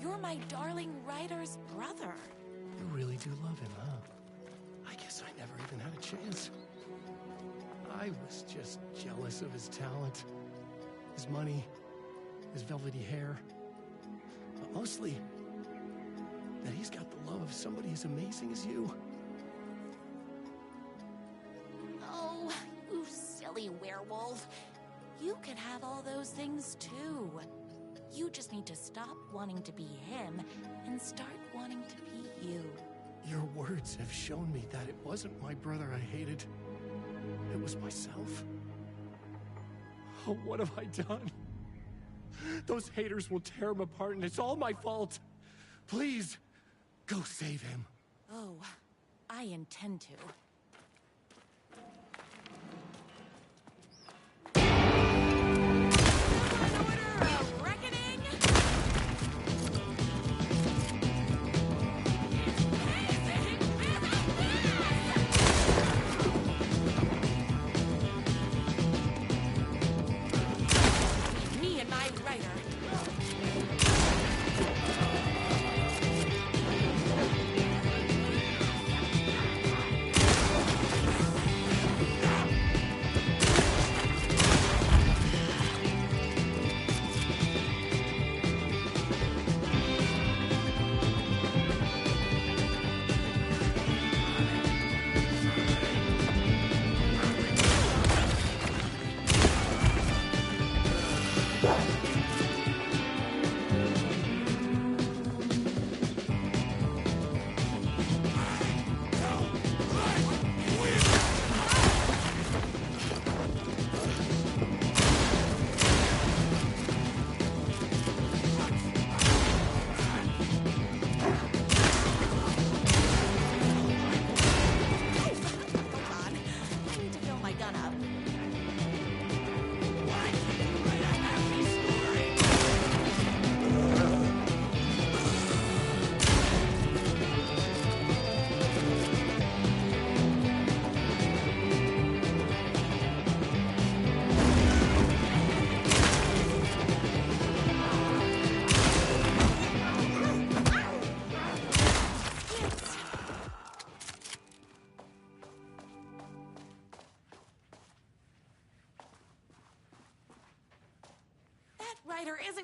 You're my darling writer's brother. You really do love him, huh? I guess I never even had a chance. I was just jealous of his talent, his money, his velvety hair. But mostly, that he's got the love of somebody as amazing as you. Oh, you silly werewolf. You can have all those things too. You just need to stop wanting to be him and start wanting to be you. Your words have shown me that it wasn't my brother I hated. It was myself. Oh, what have I done? Those haters will tear him apart, and it's all my fault. Please, go save him. Oh, I intend to.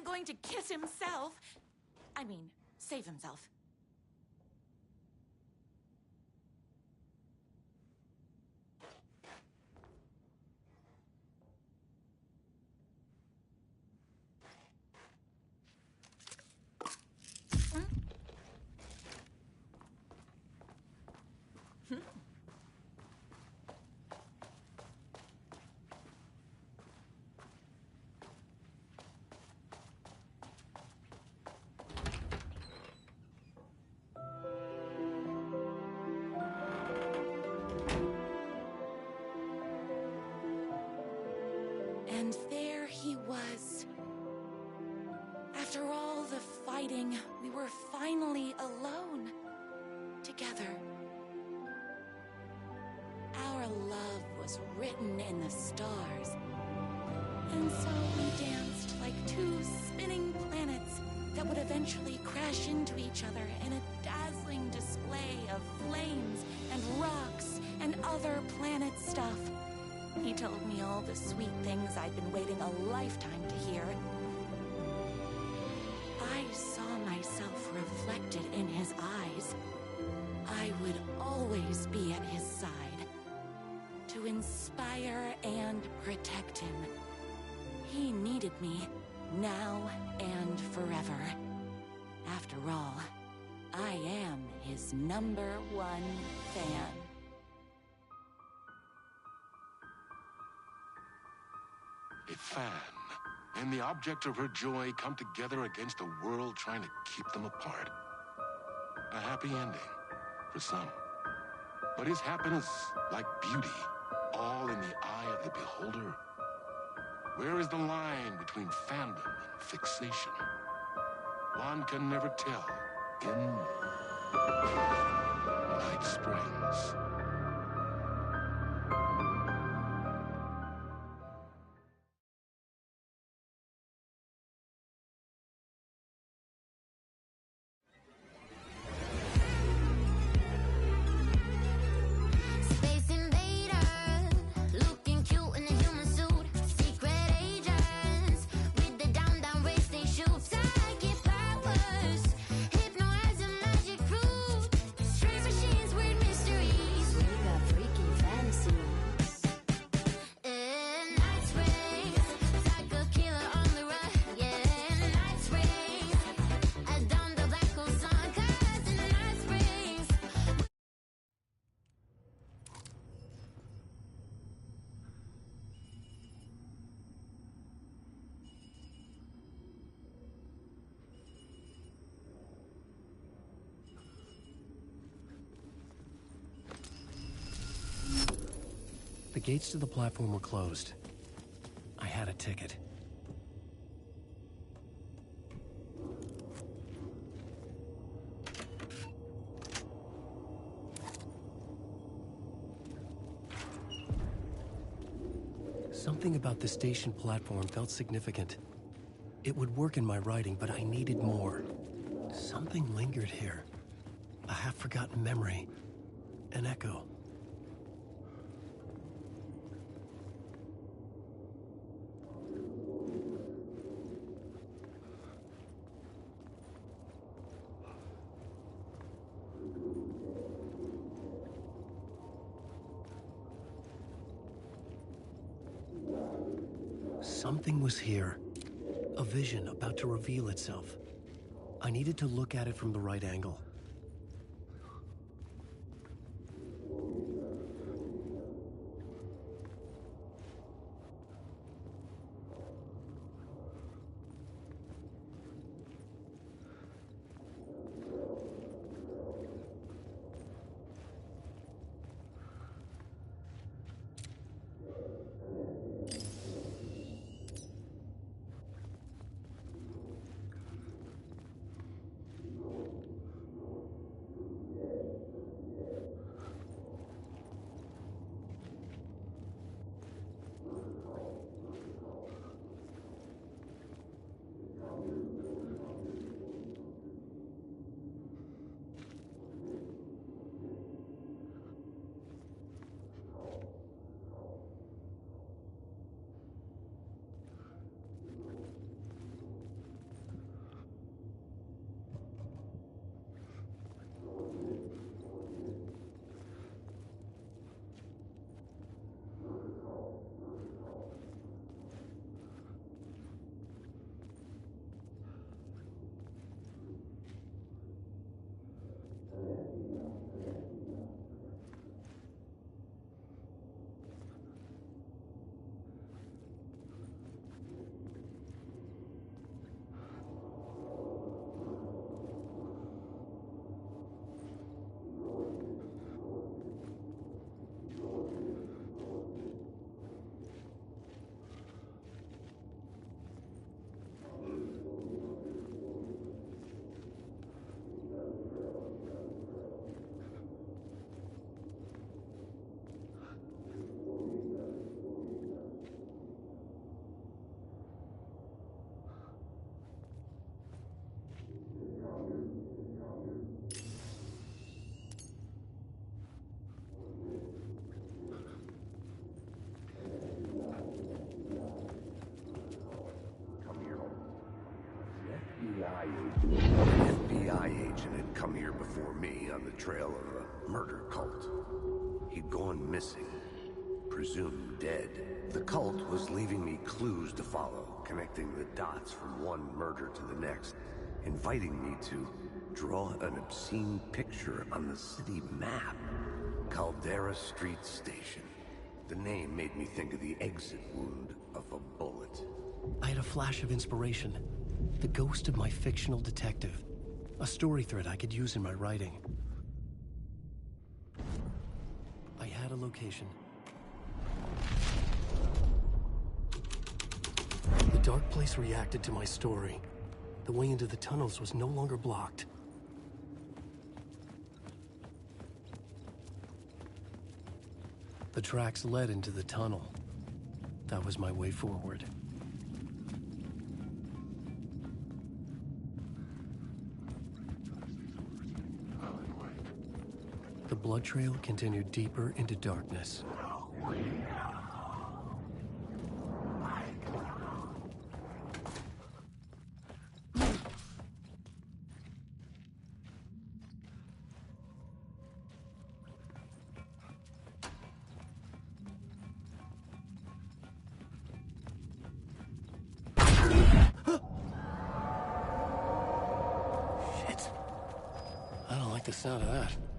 wasn't going to kiss himself. I mean, save himself. And there he was. After all the fighting, we were finally alone. Together. Our love was written in the stars. And so we danced like two spinning planets that would eventually crash into each other in a dazzling display of flames and rocks and other planet stuff. He told me all the sweet things I'd been waiting a lifetime to hear. I saw myself reflected in his eyes. I would always be at his side, to inspire and protect him. He needed me, now and forever. After all, I am his #1 fan. A fan and the object of her joy come together against a world trying to keep them apart. A happy ending for some. But is happiness, like beauty, all in the eye of the beholder? Where is the line between fandom and fixation? One can never tell in Night Springs. Space invader, looking cute in a human suit. Secret agents, with the down race they shoot. Psychic powers, hypnotizing magic fruit. Strange machines, weird mysteries. We got freaky fantasies. Night Springs, psycho killer on the run. Yeah, Night Springs, down the black hole sun. 'Cause in Night Springs. The gates to the platform were closed. I had a ticket. Something about the station platform felt significant. It would work in my writing, but I needed more. Something lingered here. A half-forgotten memory. An echo. Something was here. A vision about to reveal itself. I needed to look at it from the right angle. FBI agent had come here before me on the trail of a murder cult. He'd gone missing, presumed dead. The cult was leaving me clues to follow, connecting the dots from one murder to the next, inviting me to draw an obscene picture on the city map. Caldera Street Station. The name made me think of the exit wound of a bullet. I had a flash of inspiration. The ghost of my fictional detective. A story thread I could use in my writing. I had a location. The dark place reacted to my story. The way into the tunnels was no longer blocked. The tracks led into the tunnel. That was my way forward. The blood trail continued deeper into darkness. Shit. I don't like the sound of that.